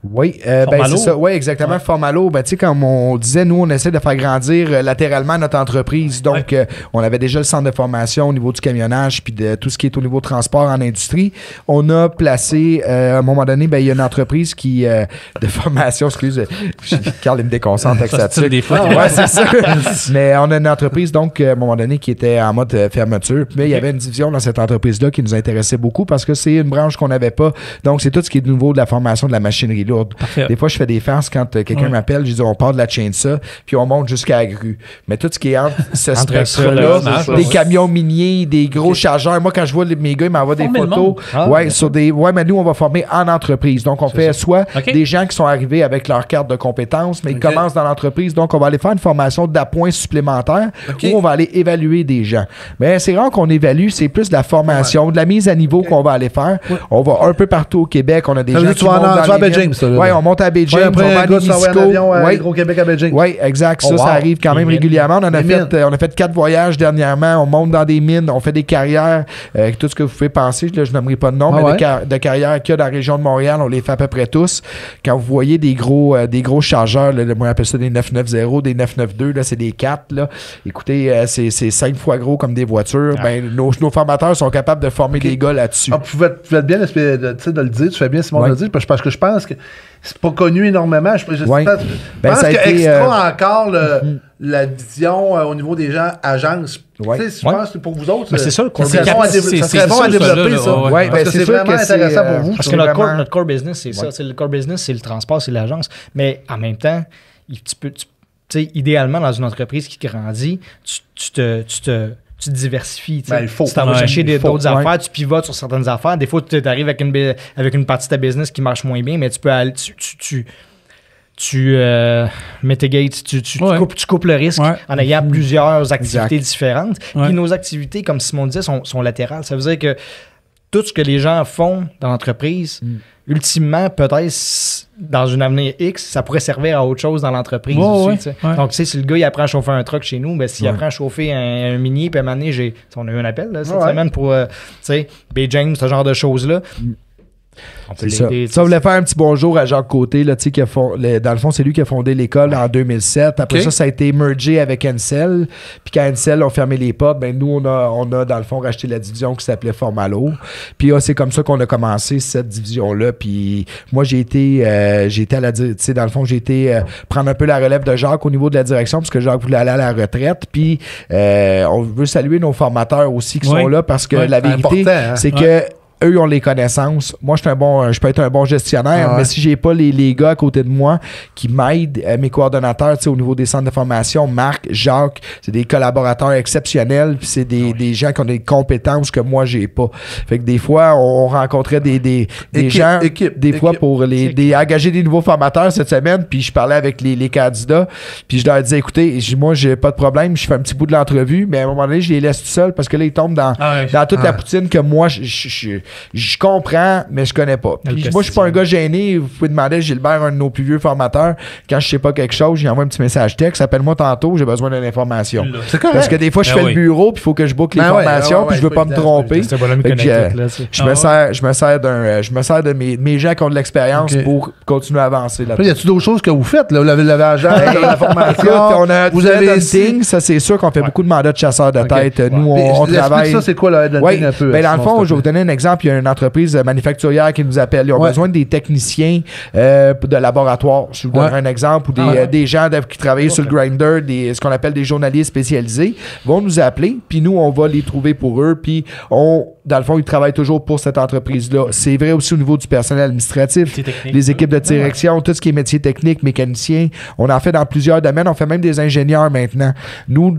Oui, c'est ça. Oui, exactement. Ouais. Formalo, tu sais, comme on disait, nous, on essaie de faire grandir latéralement notre entreprise. Donc, on avait déjà le centre de formation au niveau du camionnage puis de tout ce qui est au niveau transport en industrie. On a placé, à un moment donné, il y a une entreprise qui de formation, excuse, Carl, il me déconcentre avec ça. Des fois. Ouais, c'est ça. Mais on a une entreprise, donc, à un moment donné, qui était en mode fermeture. Puis, il y avait une division dans cette entreprise-là qui nous intéressait beaucoup parce que c'est une branche qu'on n'avait pas. Donc, c'est tout ce qui est de nouveau de la formation de la machinerie lourde. Parfait. Des fois, je fais des farces quand quelqu'un m'appelle, je dis on part de la chainsaw, puis on monte jusqu'à la grue. Mais tout ce qui est entre ce spectre-là, des camions miniers, des gros chargeurs. Moi, quand je vois mes gars, ils m'envoient des photos. Mais nous, on va former en entreprise. Donc, on fait soit des gens qui sont arrivés avec leur carte de compétences, mais ils commencent dans l'entreprise. Donc, on va aller faire une formation d'appoint supplémentaire où on va aller évaluer des gens. Mais c'est rare qu'on évalue, c'est plus de la formation, de la mise à niveau qu'on va aller faire. On va un peu partout au Québec, on a des gens qui montent dans les James. Oui, on monte à Beijing, on va à Gros-Québec à Beijing. Oui, exact. Ça arrive quand même régulièrement. On a fait 4 voyages dernièrement. On monte dans des mines, on fait des carrières, tout ce que vous pouvez penser. Là, je n'aimerais pas de nom, mais de carrières qu'il y a dans la région de Montréal, on les fait à peu près tous. Quand vous voyez des gros chargeurs, là, moi j'appelle ça des 990, des 992, là, c'est des 4. Là. Écoutez, c'est 5 fois gros comme des voitures. Nos formateurs sont capables de former des gars là-dessus. Vous faites bien de le dire, tu fais bien Simon de le dire, parce que je pense que c'est pas connu énormément. Je pense que Extra encore la vision au niveau des gens agences. Je pense que pour vous autres, c'est ça le core business. Ça serait bon à développer ça. Parce que c'est vraiment intéressant pour vous. Parce que notre core business, c'est ça. Le core business, c'est le transport, c'est l'agence. Mais en même temps, idéalement, dans une entreprise qui grandit, tu te diversifies. Il faut. Tu t'en vas chercher d'autres affaires, tu pivotes sur certaines affaires. Des fois, tu arrives avec une partie de ta business qui marche moins bien, mais tu peux aller. Tu mitigates, tu coupes le risque en ayant plusieurs activités différentes. Puis nos activités, comme Simon disait, sont latérales. Ça veut dire que tout ce que les gens font dans l'entreprise, ultimement, peut-être dans une avenir X, ça pourrait servir à autre chose dans l'entreprise aussi. Donc, si le gars il apprend à chauffer un truck chez nous, s'il apprend à chauffer un minier, puis à un moment donné, on a eu un appel cette semaine pour B-James, ce genre de choses-là. C'est ça. Ça voulait faire un petit bonjour à Jacques Côté, là, qui dans le fond, c'est lui qui a fondé l'école en 2007. Après ça a été mergé avec Ansel. Puis quand Ansel ont fermé les portes, nous, on a dans le fond racheté la division qui s'appelait Formalo. Puis c'est comme ça qu'on a commencé cette division-là. Puis moi, j'ai été à la direction. Dans le fond, j'ai été prendre un peu la relève de Jacques au niveau de la direction parce que Jacques voulait aller à la retraite. Puis on veut saluer nos formateurs aussi qui sont là parce que la vérité, c'est que eux, ils ont les connaissances. Moi, je peux être un bon gestionnaire, mais si j'ai pas les gars à côté de moi qui m'aident, mes coordonnateurs, au niveau des centres de formation, Marc, Jacques, c'est des collaborateurs exceptionnels, puis c'est des gens qui ont des compétences que moi, j'ai pas. Fait que des fois, on rencontrait des gens, des fois, pour engager des nouveaux formateurs cette semaine, puis je parlais avec les candidats, puis je leur disais, écoutez, moi, j'ai pas de problème, je fais un petit bout de l'entrevue, mais à un moment donné, je les laisse tout seuls parce que là, ils tombent dans toute la poutine que moi, je comprends, mais je connais pas. Puis moi, je suis pas un gars gêné. Vous pouvez demander à Gilbert, un de nos plus vieux formateurs, quand je sais pas quelque chose, j'y envoie un petit message texte, appelle-moi tantôt, j'ai besoin d'une information. Parce que des fois, je fais le bureau, puis il faut que je boucle les formations, puis je veux pas me tromper. Je me sers de mes gens qui ont de l'expérience pour continuer à avancer là-dessus. Y a-t-il d'autres choses que vous faites? Là? Vous avez la formation. On a vous avez hunting, ça c'est sûr qu'on fait beaucoup de mandats de chasseurs de tête. Nous, on travaille. Ça, c'est quoi le hunting un peu? Dans le fond, je vais vous donner un exemple. Il y a une entreprise manufacturière qui nous appelle. Ils ont besoin des techniciens de laboratoire. Je vous donne un exemple. Ou des gens qui travaillent sur le grinder, ce qu'on appelle des journalistes spécialisés, vont nous appeler. Puis nous, on va les trouver pour eux. Puis dans le fond, ils travaillent toujours pour cette entreprise-là. C'est vrai aussi au niveau du personnel administratif, les équipes de direction, tout ce qui est métier technique, mécanicien. On en fait dans plusieurs domaines. On fait même des ingénieurs maintenant. Nous,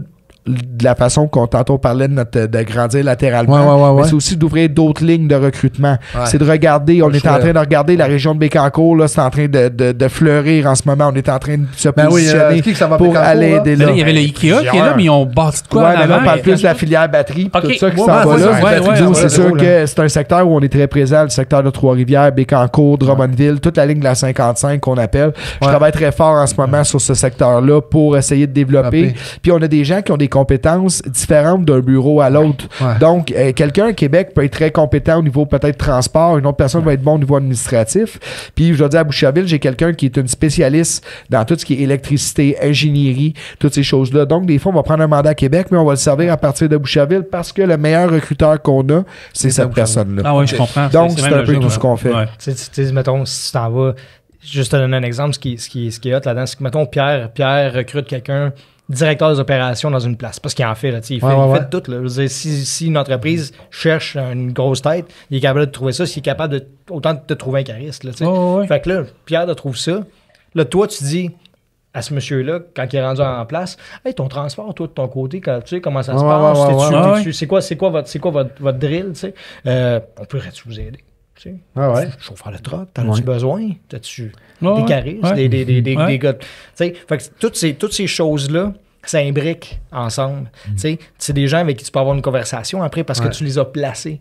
de la façon qu'on tantôt parlait de grandir latéralement, mais c'est aussi d'ouvrir d'autres lignes de recrutement. Ouais. C'est de regarder, on est en train de regarder la région de Bécancour, là, c'est en train de fleurir en ce moment. On est en train de se positionner pour aller aider là. Il y avait le Ikea qui est là, mais ils ont bâti de quoi mais là, on parle plus de la filière batterie, tout ça qui s'en va là. Nous, c'est sûr que c'est un secteur où on est très présent, le secteur de Trois-Rivières, Bécancour, Drummondville, toute la ligne de la 55 qu'on appelle. Je travaille très fort en ce moment sur ce secteur-là pour essayer de développer. Puis on a des gens qui ont des compétences différentes d'un bureau à l'autre. Donc, quelqu'un à Québec peut être très compétent au niveau peut-être transport, une autre personne va être bon au niveau administratif. Puis je dois dire à Boucherville, j'ai quelqu'un qui est une spécialiste dans tout ce qui est électricité, ingénierie, toutes ces choses-là. Donc, des fois, on va prendre un mandat à Québec, mais on va le servir à partir de Boucherville parce que le meilleur recruteur qu'on a, c'est cette personne-là. Ah oui, je comprends. Donc, c'est un peu tout ce qu'on fait. Tu sais, mettons, si tu t'en vas, juste te donner un exemple, ce qui est hot là-dedans, c'est que, mettons, Pierre recrute quelqu'un, directeur des opérations dans une place, parce qu'il en fait, là, il fait tout. Là. Je veux dire, si une entreprise cherche une grosse tête, il est capable de trouver ça, s'il est capable de autant de te trouver un cariste. Là, Fait que là, Pierre te trouve ça. Là, toi, tu dis à ce monsieur-là, quand il est rendu en place, hey, ton transport, toi, de ton côté, tu sais comment ça se passe? C'est quoi votre drill? On pourrait-tu vous aider? Chauffeur de truck, t'en as-tu besoin? T'as-tu des caristes, des gars? Fait que toutes ces choses-là, ça imbrique ensemble. C'est des gens avec qui tu peux avoir une conversation après parce que tu les as placés.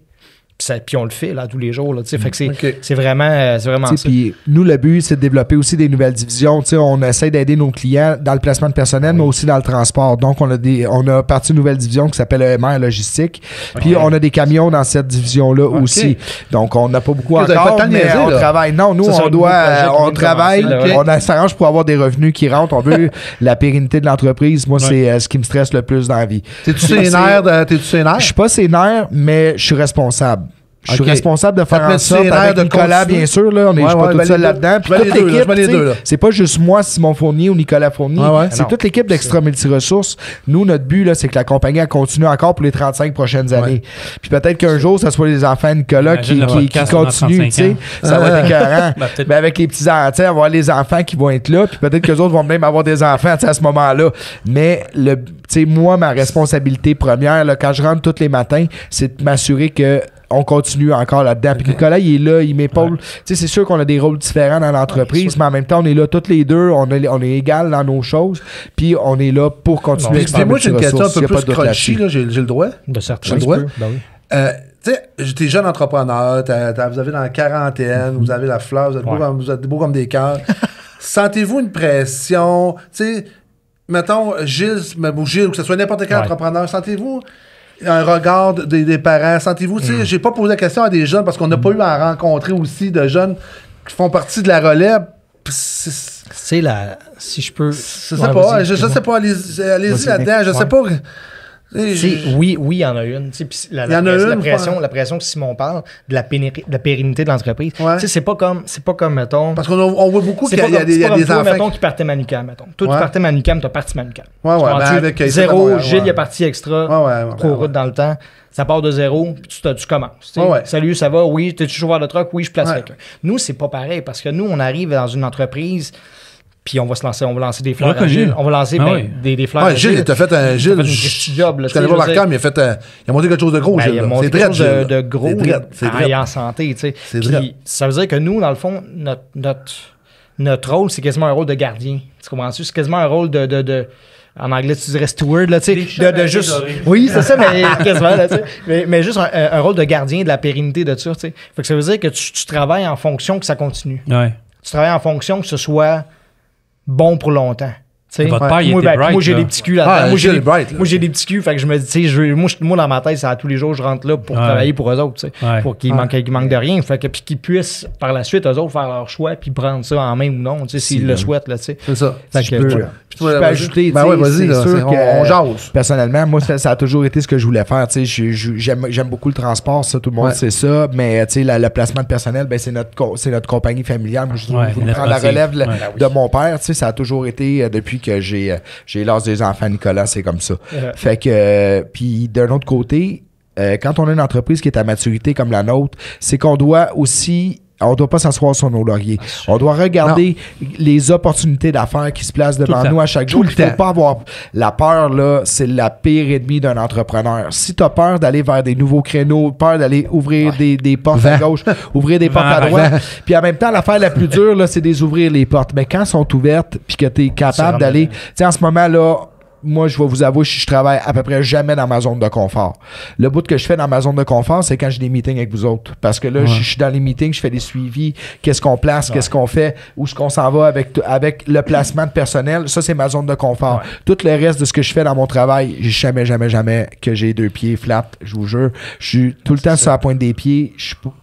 Puis on le fait là tous les jours. Là, fait que c'est vraiment ça. Puis nous, le but, c'est de développer aussi des nouvelles divisions. On essaie d'aider nos clients dans le placement de personnel, mais aussi dans le transport. Donc, on a parti une nouvelle division qui s'appelle EMR Logistique. Puis on a des camions dans cette division-là aussi. Donc, on n'a pas beaucoup encore, mais on travaille. Non, nous, on travaille. On s'arrange pour avoir des revenus qui rentrent. On veut la pérennité de l'entreprise. Moi, c'est ce qui me stresse le plus dans la vie. T'es-tu sénère? Je suis pas sénère, mais je suis responsable. Je suis responsable de faire en sorte avec Nicolas, bien sûr. Là, je suis pas tout seul là-dedans. Puis toute l'équipe, c'est pas juste moi, Simon Fournier ou Nicolas Fournier. C'est toute l'équipe d'Extra Multiressources. Nous, notre but, là, c'est que la compagnie continue encore pour les 35 prochaines années. Puis peut-être qu'un jour, ça soit les enfants de Nicolas qui continuent. Ça va être écœurant. Mais avec les petits-enfants, on va avoir les enfants qui vont être là. Puis peut-être qu'eux autres vont même avoir des enfants à ce moment-là. Mais moi, ma responsabilité première, là, quand je rentre tous les matins, c'est de m'assurer que on continue encore là-dedans. Puis Nicolas, il est là, il m'épaule. C'est sûr qu'on a des rôles différents dans l'entreprise, mais en même temps, on est là tous les deux, on est égal dans nos choses, puis on est là pour continuer. Moi, j'ai une question un peu plus crunchy, là, j'ai le droit? De certains. J'ai le droit? Tu sais, j'étais jeune entrepreneur, vous avez dans la quarantaine, vous avez la fleur, vous êtes beau comme des cœurs. Sentez-vous une pression? Tu sais, mettons, Gilles, ou que ce soit n'importe quel entrepreneur, sentez-vous un regard des parents? Sentez-vous, tu sais, j'ai pas posé la question à des jeunes parce qu'on n'a pas eu à rencontrer aussi de jeunes qui font partie de la relève. C'est si je peux... Je sais pas, allez-y là-dedans, je sais pas... Oui, il y en a une. La pression que Simon parle, de la pérennité de l'entreprise. C'est pas comme, mettons... Parce qu'on voit beaucoup qu'il y a des enfants... mettons, qui partaient Manucam, mettons. Toi, tu partais Manucam, t'as parti Manucam. Avec zéro, Gilles, il est parti extra, pro-route dans le temps. Ça part de zéro, puis tu commences. Salut, ça va? Oui, t'es-tu chauffeur de truck? Oui, je place quelqu'un. Nous, c'est pas pareil, parce que nous, on arrive dans une entreprise... Puis on va lancer des fleurs à Gilles. On va lancer des fleurs à Gilles. Gilles, t'as fait un Gilles. Job, je connais pas Marcam, il a monté quelque chose de gros, Gilles. Il a monté quelque chose de gros. Il est en santé, tu sais. Puis ça veut dire que nous, dans le fond, notre rôle, c'est quasiment un rôle de gardien. Tu comprends-tu? C'est quasiment un rôle de en anglais, tu dirais steward, là, tu sais. De juste. Oui, c'est ça, mais quasiment, là, tu sais. Mais juste un rôle de gardien de la pérennité de ça, tu sais. Fait que ça veut dire que tu travailles en fonction que ça continue. Tu travailles en fonction que ce soit bon pour longtemps. Votre père, il était bright. Moi, j'ai des petits culs là-dedans. Moi, j'ai des petits culs. Fait que je me dis, tu sais, moi, dans ma tête, c'est à tous les jours, je rentre là pour travailler pour eux autres, tu sais. Pour qu'ils manquent de rien. Fait que, puis qu'ils puissent, par la suite, eux autres, faire leur choix puis prendre ça en main ou non, tu sais, s'ils le souhaitent, là, tu sais. C'est ça. Fait que, je peux ajouter, vas-y, c'est sûr qu'on jase. Personnellement, moi, ça a toujours été ce que je voulais faire, tu sais. J'aime beaucoup le transport, ça, tout le monde sait ça. Mais, tu sais, le placement de personnel, ben, c'est notre compagnie familiale. Moi, je prends la relève de mon père, tu sais, ça a toujours été, depuis que j'ai l'âge des enfants, Nicolas, c'est comme ça. Fait que, puis d'un autre côté, quand on a une entreprise qui est à maturité comme la nôtre, c'est qu'on doit aussi on doit pas s'asseoir sur nos lauriers. On doit regarder les opportunités d'affaires qui se placent devant nous à chaque jour. Il ne faut pas avoir la peur, là, c'est la pire ennemie d'un entrepreneur. Si tu as peur d'aller vers des nouveaux créneaux, peur d'aller ouvrir des portes à gauche, ouvrir des portes à droite, puis en même temps, l'affaire la plus dure, là, c'est d'ouvrir les portes. Mais quand elles sont ouvertes, puis que tu es capable d'aller... Tu sais, en ce moment, là, moi, je vais vous avouer, je travaille à peu près jamais dans ma zone de confort. Le bout que je fais dans ma zone de confort, c'est quand j'ai des meetings avec vous autres. Parce que là, je suis dans les meetings, je fais des suivis, qu'est-ce qu'on place, qu'est-ce qu'on fait, où est-ce qu'on s'en va avec le placement de personnel. Ça, c'est ma zone de confort. Tout le reste de ce que je fais dans mon travail, j'ai jamais que j'ai 2 pieds flat, je vous jure. Je suis tout le temps sur la pointe des pieds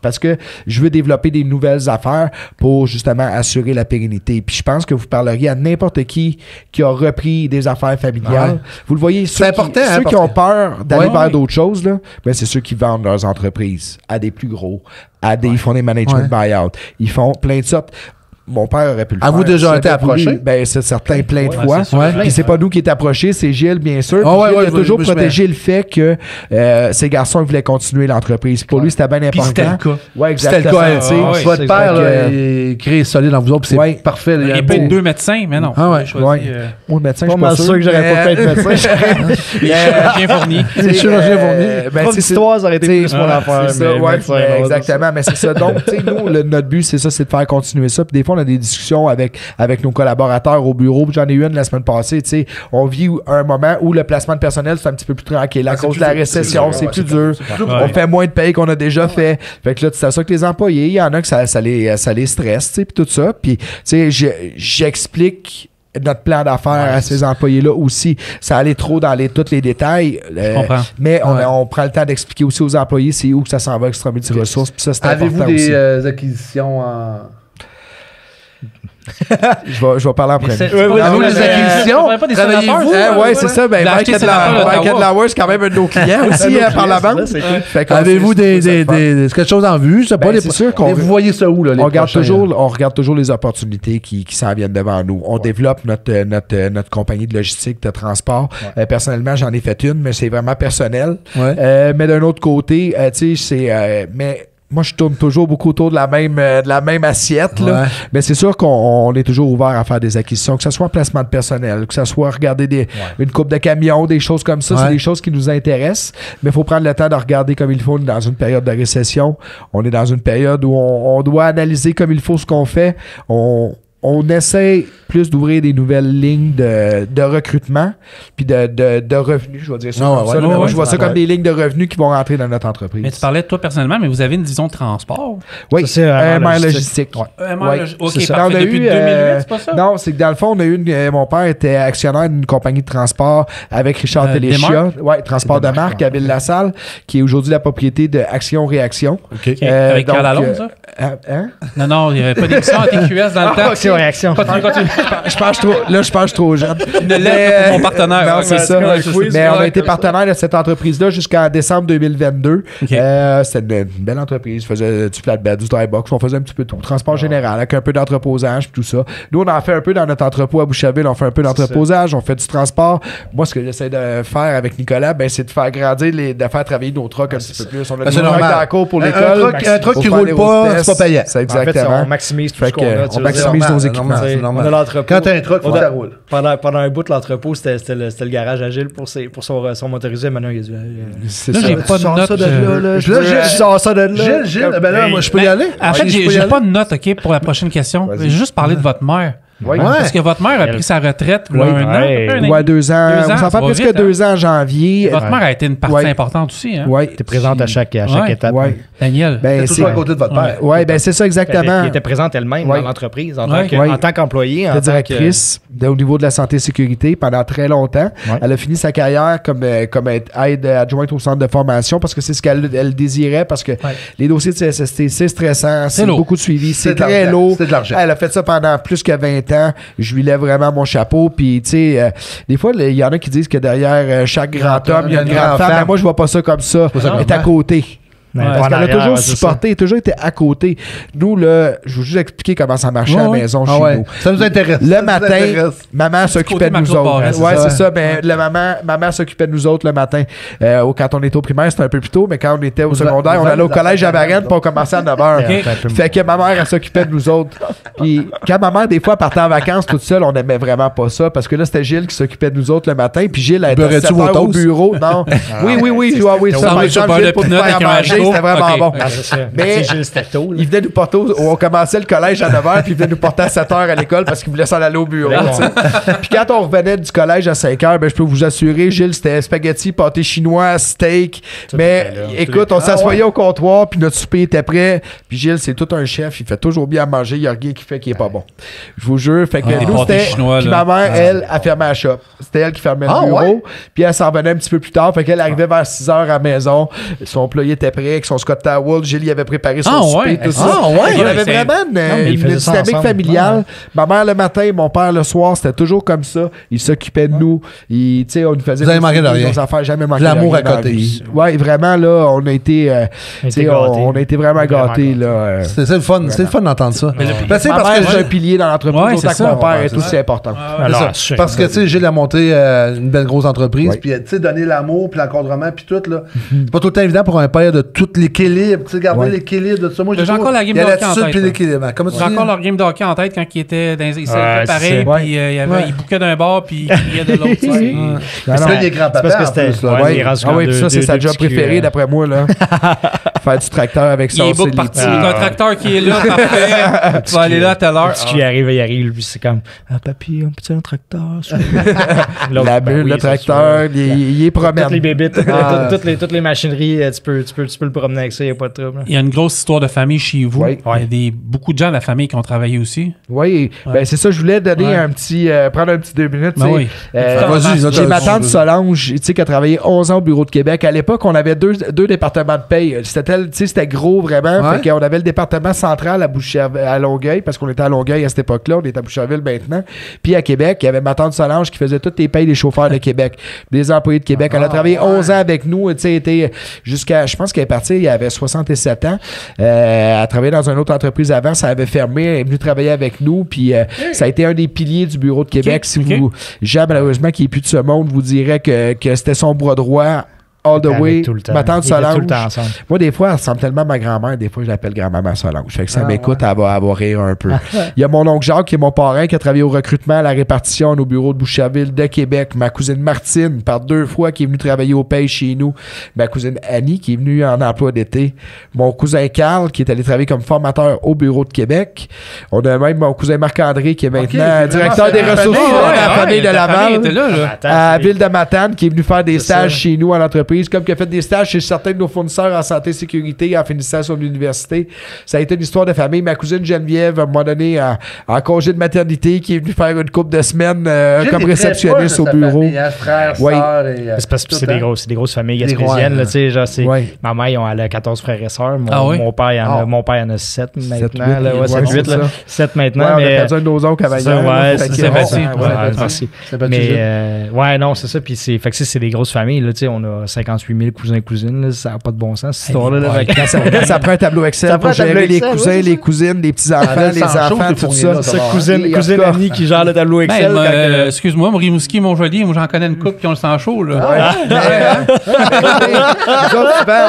parce que je veux développer des nouvelles affaires pour justement assurer la pérennité. Puis je pense que vous parleriez à n'importe qui a repris des affaires familiales. Vous le voyez, ceux qui ont peur d'aller vers d'autres choses, là, ben c'est ceux qui vendent leurs entreprises à des plus gros, ils font des management buyout, ils font plein de sortes. Mon père aurait pu le faire. Avez-vous déjà été approché? Ben, c'est certain, plein de fois. Puis c'est pas nous qui est approché, c'est Gilles, bien sûr. Gilles a toujours protégé le fait que ces garçons voulaient continuer l'entreprise. Pour lui, c'était bien important. Puis c'était le cas. Ouais, exactement. C'était le cas. Votre père est créé solide dans vous autres, puis c'est parfait. Il y a peut être 2 médecins, mais non. Moi, le médecin, je suis pas sûr que j'aurais pas pu être médecin. Les chirurgiens fournis. Les chirurgiens fournis. Trop d'histoires, ça aurait été plus mon affaire. Exactement, mais c'est ça. Donc, tu sais, nous, notre but, c'est ça, c'est de faire continuer ça. Puis des fois, on a des discussions avec nos collaborateurs au bureau. J'en ai eu une la semaine passée. Tu sais, on vit un moment où le placement de personnel, c'est un petit peu plus tranquille. À cause de la récession, c'est plus dur. On fait moins de paye qu'on a déjà fait. Fait que là, c'est ça que les employés, il y en a que ça les stresse, tu sais, puis tout ça. Puis, tu sais, j'explique notre plan d'affaires à ces employés-là aussi. Ça allait trop dans tous les détails. Mais on prend le temps d'expliquer aussi aux employés c'est où que ça s'en va, Extra Multiressources. Puis ça, c'est important aussi. Avez-vous des acquisitions en... je vais parler après. Les acquisitions? Travaillez-vous? Oui, c'est ça. Ben, Mike Edlauer, c'est quand même un de nos clients aussi par la banque. Avez-vous quelque chose en vue? C'est sûr qu'on vous voyez ça où? Là, on regarde toujours les opportunités qui s'en viennent devant nous. On développe notre compagnie de logistique, de transport. Personnellement, j'en ai fait une, mais c'est vraiment personnel. Mais d'un autre côté, tu sais, mais moi, je tourne toujours beaucoup autour de la même assiette. Là. Mais c'est sûr qu'on est toujours ouvert à faire des acquisitions, que ce soit en placement de personnel, que ce soit regarder une coupe de camions, des choses comme ça. C'est des choses qui nous intéressent. Mais il faut prendre le temps de regarder comme il faut. On est dans une période de récession. On est dans une période où on doit analyser comme il faut ce qu'on fait. On essaie plus d'ouvrir des nouvelles lignes de recrutement puis de revenus, je vais dire ça. Je vois ça comme des lignes de revenus qui vont rentrer dans notre entreprise. Mais tu parlais de toi personnellement, mais vous avez une division de transport. Oui, c'est MR Logistique. OK, parfait. Depuis 2008, c'est pas ça? Non, c'est que dans le fond, on a eu mon père était actionnaire d'une compagnie de transport avec Richard Téléchia. Oui, transport de marque à Ville-la-Salle, qui est aujourd'hui la propriété de Action Réaction. Avec Carl Lalonde, ça? Non, il n'y avait pas d'émission à TQS dans le temps. Réaction. Je pense trop jeune. Une lettre pour mon partenaire. Non, c'est ça. Mais on a été partenaire de cette entreprise-là jusqu'en décembre 2022. C'était une belle entreprise. On faisait du flatbed, du dry box. On faisait un petit peu de tout. Transport général, avec un peu d'entreposage, tout ça. Nous, on en fait un peu dans notre entrepôt à Boucherville. On fait un peu d'entreposage. On fait du transport. Moi, ce que j'essaie de faire avec Nicolas, c'est de faire grandir, de faire travailler nos trucks un petit peu plus. On a des trucks dans la cour pour l'école. Un truck qui roule pas, c'est pas payant. C'est exactement. On maximise tout ce qu'on a. On maximise nos équipements. On a l'entrepôt. Quand t'as un truck, faut que ça roule. Pendant un bout, l'entrepôt, c'était le garage agile pour son motorisé. Maintenant, il y a du... C'est là, ça. j'ai pas de note. Je sors ça de là. Gilles, ben là, moi, je peux y aller? En fait, j'ai pas de note, OK, pour la prochaine question. Je vais juste parler de votre mère. Oui. Parce que votre mère a pris sa retraite il y a un an. Ouais, 2 ans. On s'en fait plus que 2 ans en janvier. Votre mère a été une partie importante aussi. Hein? Oui. Tu es présente à chaque étape. Ouais. Daniel. C'est toujours à côté de votre père. Oui, c'est ça exactement. Elle était présente elle-même dans l'entreprise en tant qu'employée. Elle était directrice au niveau de la santé et sécurité pendant très longtemps. Elle a fini sa carrière comme aide adjointe au centre de formation parce que c'est ce qu'elle désirait parce que les dossiers de CSST, c'est stressant, c'est beaucoup de suivi, c'est très lourd. C'est de l'argent. Elle a fait ça pendant plus que 20 ans. Je lui lève vraiment mon chapeau. Puis, tu sais, des fois, il y en a qui disent que derrière chaque grand homme, il y a une grande femme. Mais moi, je vois pas ça comme ça. Elle est à côté. Parce qu'elle a toujours supporté, toujours été à côté. Nous, là, je vais juste expliquer comment ça marchait à la maison chez nous. Ça nous intéresse. Le matin, maman s'occupait de nous autres. Ouais, c'est ça. Mais ma mère s'occupait de nous autres le matin. Quand on était au primaire, c'était un peu plus tôt, mais quand on était au secondaire, on allait au collège à Varennes puis on commençait à 9h. Fait que ma mère, elle s'occupait de nous autres. Puis quand ma mère, des fois, partait en vacances toute seule, on n'aimait vraiment pas ça parce que là, c'était Gilles qui s'occupait de nous autres le matin. Puis Gilles, elle était 7 heures au bureau. Non. Oui. Ça, par exemple, Gilles, pour nous faire manger, c'était vraiment bon. Mais il venait nous porter, on commençait le collège à 9h, puis il venait nous porter à 7h à l'école parce qu'il voulait s'en aller au bureau. Puis quand on revenait du collège à 5h, ben, je peux vous assurer, Gilles, c'était spaghetti, pâté chinois, steak. Mais écoute, on s'assoyait au comptoir, puis notre souper était prêt. Puis Gilles, c'est tout un chef, il fait toujours bien à manger, il n'y a rien qui fait qui est pas bon. Je vous jure. Fait que nous, c'était. Puis ma mère, elle fermait la shop. C'était elle qui fermait le bureau. Puis elle s'en venait un petit peu plus tard. Fait qu'elle arrivait vers 6h à la maison. Son plat était prêt, avec son Scott Towel. Gilles, il avait préparé son souper, tout ça. Il y avait vraiment une dynamique familiale. Ma mère le matin, mon père le soir, c'était toujours comme ça. Il s'occupait de nous. On nous faisait nos affaires, jamais manqué de rien. L'amour à côté. Ouais, vraiment, là, on a été vraiment gâtés. C'est le fun d'entendre ça. Parce que j'ai un pilier dans l'entreprise, autant que mon père est aussi important. Parce que, tu sais, Gilles a monté une belle grosse entreprise, puis, tu sais, donner l'amour, puis l'encadrement, puis tout, là. C'est pas tout le temps évident pour un père de tout l'équilibre, tu sais, garder l'équilibre de tout ça. Moi, j'ai encore la game de hockey en tête. J'ai encore leur game de hockey en tête quand il était dans les pareil, puis il bouquait d'un bord, puis il criait de l'autre. C'était des grands-papas, parce que c'était ça, c'est sa job préférée, d'après moi, là. Faire du tracteur avec ça. Il est beaucoup parti. Un tracteur qui est là, parfait. Tu vas aller là à telle heure. Ce qui arrive, lui, c'est comme papy, un petit tracteur. La bulle, le tracteur, il est promène. Toutes les bébites, toutes les machineries, tu peux le promener avec ça, il n'y a pas de trouble. Il y a une grosse histoire de famille chez vous. Il y a beaucoup de gens de la famille qui ont travaillé aussi. Oui, ben c'est ça, je voulais donner prendre un petit 2 minutes. J'ai ma tante Solange, tu sais, qui a travaillé 11 ans au bureau de Québec. À l'époque, on avait deux départements de paye. C'était gros vraiment. Fait qu'on avait le département central à Longueuil, parce qu'on était à Longueuil à cette époque-là, on est à Boucherville maintenant. Puis à Québec, il y avait ma tante Solange qui faisait toutes les payes des chauffeurs de Québec, des employés de Québec. Elle a travaillé 11 ans avec nous, tu sais, était jusqu'à, je pense qu'elle est partie, il avait 67 ans. Elle a travaillé dans une autre entreprise avant, ça avait fermé, elle est venue travailler avec nous, puis ça a été un des piliers du bureau de Québec. Jean, malheureusement, qui est plus de ce monde, vous dirait que c'était son bras droit. All the way, ma tante Solange. Moi, des fois, elle ressemble tellement à ma grand-mère, des fois, je l'appelle grand-maman Solange. Fait que ça m'écoute, elle va rire un peu. Il y a mon oncle Jacques, qui est mon parrain, qui a travaillé au recrutement, à la répartition, au bureau de Boucherville de Québec. Ma cousine Martine, par 2 fois, qui est venue travailler au paye chez nous. Ma cousine Annie, qui est venue en emploi d'été. Mon cousin Carl, qui est allé travailler comme formateur au bureau de Québec. On a même mon cousin Marc-André, qui est maintenant directeur des ressources humaines à la famille de Laval. À Ville de Matane, qui est venu faire des stages chez nous à l'entreprise. Comme qui a fait des stages chez certains de nos fournisseurs en santé et sécurité en finissant son université. Ça a été une histoire de famille. Ma cousine Geneviève, à un moment donné, en congé de maternité, qui est venue faire une couple de semaines comme réceptionniste au bureau. Frères, sœurs et, c'est parce que c'est des grosses familles gaspésiennes. Ma mère, elle a 14 frères et sœurs. Mon père, il en a 7 maintenant. 7 maintenant. On a perdu un de nos oncles avant hier. Mais non, c'est ça. Puis c'est des grosses familles. On a 58 000 cousins et cousines, là, ça n'a pas de bon sens, cette histoire-là. Ça prend un tableau Excel pour gérer les cousins, les cousines, les petits-enfants, les enfants, tout ça. Cousine Annie qui gère le tableau Excel. Excuse-moi, Rimouski, Montjolier, moi j'en connais une couple qui ont le sang chaud. Là.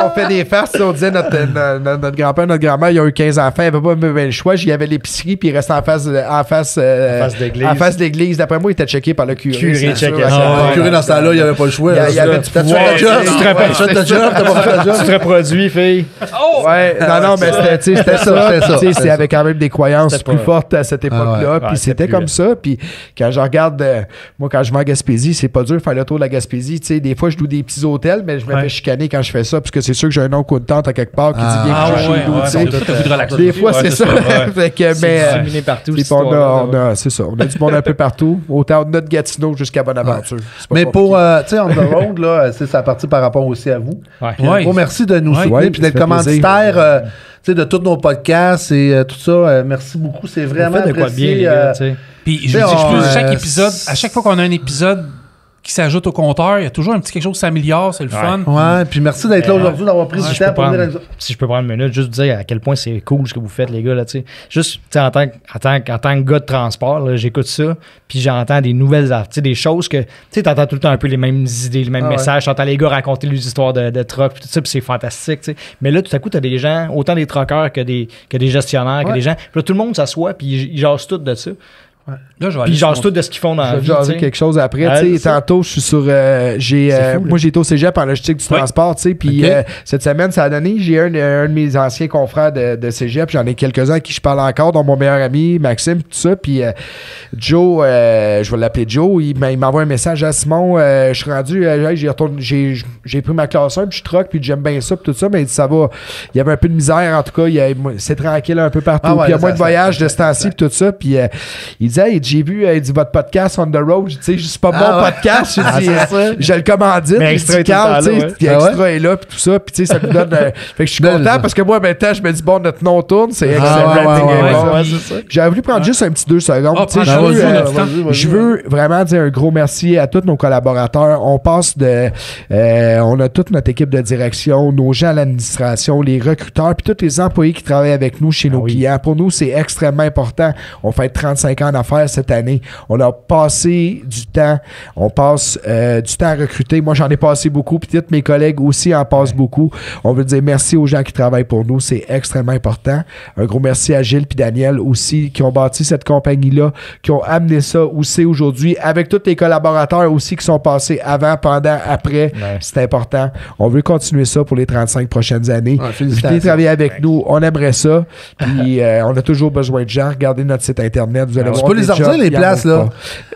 On fait des farces, on disait notre grand-père, notre grand-mère, ils ont eu 15 enfants, ils n'avaient pas le choix, j'y avais l'épicerie, puis il restait en face de l'église. D'après moi, il était checké par le curé. Le curé, dans ce temps-là, il n'y avait pas le choix. Il y avait du pouvoir. Tu te reproduis, fille. Ouais, non, mais c'était ça. Il y avait quand même des croyances plus fortes à cette époque-là. Puis c'était comme ça. Puis quand je regarde, moi, quand je vais en Gaspésie, c'est pas dur de faire le tour de la Gaspésie. Des fois, je loue des petits hôtels, mais je me fais chicaner quand je fais ça, parce que c'est sûr que j'ai un oncle ou une tante à quelque part qui dit bien que je suis chez nous. Des fois, c'est ça. C'est partout. C'est ça. On a du monde un peu partout, autant de notre Gatineau jusqu'à Bonaventure. Mais pour, tu sais, on the road, là, ça partit par rapport aussi à vous. Gros merci de nous soutenir et d'être commanditaire de tous nos podcasts et tout ça. Merci beaucoup. C'est vraiment apprécié. Puis je dis chaque épisode, à chaque fois qu'on a un épisode qui s'ajoute au compteur. Il y a toujours un petit quelque chose qui s'améliore, c'est le fun. Ouais, puis merci d'être là aujourd'hui, d'avoir pris du temps pour venir. Si je peux prendre une minute, juste dire à quel point c'est cool ce que vous faites, les gars, là, tu sais. Juste, tu sais, en tant que gars de transport, là, j'écoute ça, puis j'entends des nouvelles, tu sais, des choses que, tu sais, t'entends tout le temps un peu les mêmes idées, les mêmes messages, t'entends les gars raconter les histoires de trucks, puis tout ça, puis c'est fantastique, tu sais. Mais là, tout à coup, t'as des gens, autant des truckers que des gestionnaires, que des gens, puis là, tout le monde s'assoit, puis ils jasent tout de ça. Ouais. Là, je vais Puis ils jasent tout de ce qu'ils font dans la vie. Je vais jaser quelque chose après. Tu sais, tantôt, je suis sur. Moi, j'ai été au cégep en logistique du transport, tu sais. Puis cette semaine, ça a donné. J'ai un de mes anciens confrères de cégep. J'en ai quelques-uns à qui je parle encore, dont mon meilleur ami, Maxime, tout ça. Puis Joe, je vais l'appeler Joe, il m'envoie un message à Simon. Je suis rendu. J'ai pris ma classe 1, puis je troque, puis j'aime bien ça, puis tout ça. Mais il dit, ça va. Il y avait un peu de misère, en tout cas. C'est tranquille un peu partout. Puis il y a moins de voyages de ce temps-ci, puis tout ça. Puis il dit, hey, j'ai vu votre podcast On the Road, tu sais, c'est pas mon podcast, je le commandite, mais Extra est là, Extra est là, puis tout ça, puis tu sais, ça nous donne. Fait que je suis content parce que moi, en même temps, je me dis, bon, notre nom tourne, c'est excellent. J'avais voulu prendre juste un petit 2 secondes. Je veux vraiment dire un gros merci à tous nos collaborateurs. On passe on a toute notre équipe de direction, nos gens à l'administration, les recruteurs, puis tous les employés qui travaillent avec nous chez nos clients. Pour nous, c'est extrêmement important. On fait 35 ans d'affaires cette année. On a passé du temps. On passe du temps à recruter. Moi, j'en ai passé beaucoup. Puis tous mes collègues aussi en passent beaucoup. On veut dire merci aux gens qui travaillent pour nous. C'est extrêmement important. Un gros merci à Gilles puis Daniel aussi qui ont bâti cette compagnie-là, qui ont amené ça où c'est aujourd'hui, avec tous les collaborateurs aussi qui sont passés avant, pendant, après. Ouais. C'est important. On veut continuer ça pour les 35 prochaines années. Venez travailler avec nous. On aimerait ça. Puis on a toujours besoin de gens. Regardez notre site Internet. Vous allez voir. Tu peux les ordonner, les places, là.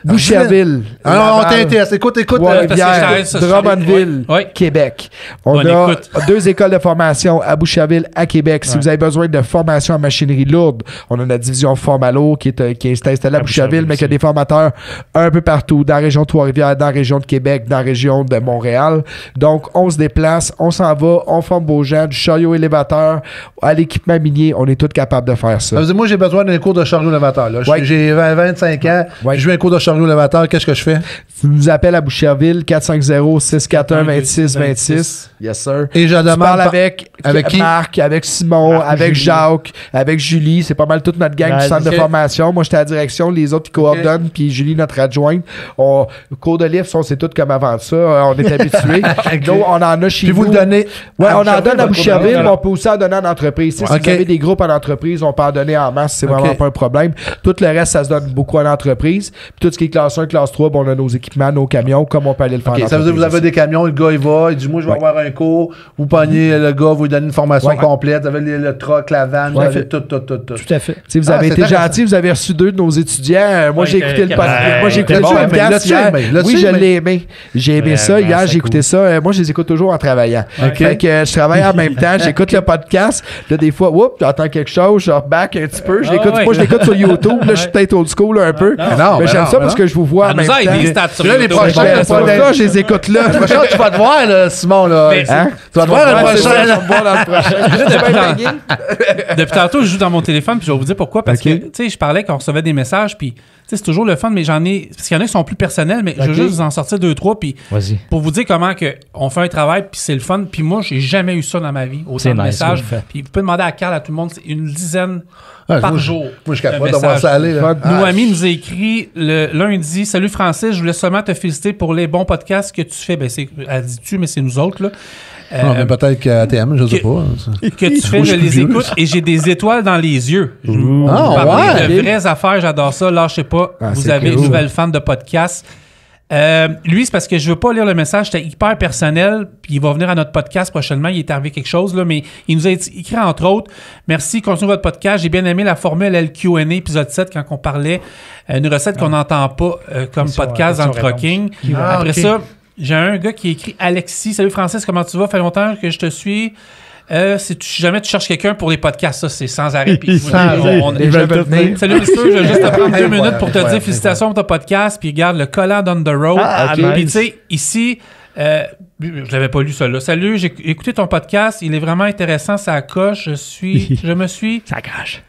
Boucherville. On t'intéresse. Écoute. Drummondville, Québec. On a 2 écoles de formation à Boucherville, à Québec. Si vous avez besoin de formation en machinerie lourde, on a notre division Formalo qui est installée à Boucherville, mais qui a des formateurs un peu partout, dans la région de Trois-Rivières, dans la région de Québec, dans la région de Montréal. Donc, on se déplace, on s'en va, on forme beaux gens, du chariot élévateur à l'équipement minier. On est tous capables de faire ça. Moi, j'ai besoin d'un cours de chariot élévateur. J'ai 25 ans. Je veux un cours de chariot élévateur. Qu'est-ce que je fais? Tu nous appelles à Boucherville, 450-641-2626. Yes, sir. Et je demande. Parle avec qui? Marc, avec Simon, avec Julie. Jacques, avec Julie. C'est pas mal toute notre gang du centre de formation. Moi, j'étais à la direction. Les autres, ils coordonnent. Puis Julie, notre adjointe. Cours de livre, on sait tout comme avant ça. On est habitués. Donc, on en a chez nous. Puis vous le donnez. Ouais, on en donne à Boucherville, mais on peut aussi en donner en entreprise. Si vous avez des groupes en entreprise, on peut en donner en masse. C'est vraiment pas un problème. Tout le reste, ça se donne beaucoup en entreprise. Puis tout ce qui est classe 1, classe 3, on a nos équipements, nos camions, comme on peut aller le faire. Ça veut dire que vous avez des camions, le gars, il va, il dit, moi, je vais avoir un cours. Vous pognez le gars, vous lui donnez une formation complète. Vous avez le truck, la van, vous avez tout. Tout à fait. Vous avez été gentil, vous avez reçu 2 de nos étudiants. Moi, j'ai écouté le podcast. Moi, j'ai écouté le podcast hier. Oui, je l'ai aimé. J'ai aimé ça. Hier, j'ai écouté ça. Moi, je les écoute toujours en travaillant. Fait que je travaille en même temps. J'écoute le podcast. Là, des fois, j'entends quelque chose, je back un petit peu. Je l'écoute sur YouTube. Là, je suis peut-être old school un peu. Mais j'aime ça parce que je vous vois en même temps. Là, les prochains, je les écoute là. Tu vas te voir, là, Simon. Là. Tu vas te voir le prochain. Depuis tantôt, je joue dans mon téléphone, puis je vais vous dire pourquoi. Parce que, tu sais, je parlais qu'on recevait des messages, puis c'est toujours le fun, mais j'en ai. Parce qu'il y en a qui sont plus personnels, mais je veux juste vous en sortir 2-3, puis pour vous dire comment on fait un travail, puis c'est le fun. Puis moi, j'ai jamais eu ça dans ma vie, autant de messages. Puis vous pouvez demander à Carl, à tout le monde, c'est une dizaine par jour. Moi, je suis capable de voir ça aller. Noémie nous a écrit le lundi: Salut Francis, je voulais seulement te féliciter pour les bons podcasts que tu fais. Ben, elle dit-tu, mais c'est nous autres, là. Non, mais peut-être qu'ATM, je sais pas. Que tu fais, je les écoute et j'ai des étoiles dans les yeux. Vous parlez de vraies affaires, j'adore ça. Lâchez pas. Vous avez une nouvelle fan de podcast. Lui, c'est parce que je veux pas lire le message. C'était hyper personnel. Puis il va venir à notre podcast prochainement. Il est arrivé quelque chose, là. Mais il nous a écrit, entre autres, merci, continuez votre podcast. J'ai bien aimé la formule LQ&A, épisode 7, quand on parlait une recette qu'on n'entend pas comme podcast dans le trucking. Après ça, j'ai un gars qui écrit Alexis. Salut Francis, comment tu vas? Fait longtemps que je te suis. Si jamais tu cherches quelqu'un pour les podcasts, ça c'est sans arrêt. Puis, salut monsieur, je vais juste te prendre 2 minutes pour te dire félicitations pour ton podcast. Puis regarde le collant on the road. Puis tu sais, ici, je l'avais pas lu ça là. Salut, j'ai écouté ton podcast. Il est vraiment intéressant, ça coche. Ça cache.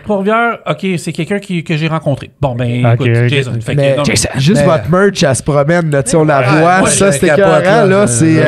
Trois-Rivières, OK, c'est quelqu'un que j'ai rencontré. Bon, ben, Ok, écoute, ok. Jason. Fait que, Mais non, juste votre merch, elle se promène, là, tu sais, on la voit, moi, ça je c'était capote, écœurant, là. là, c'est...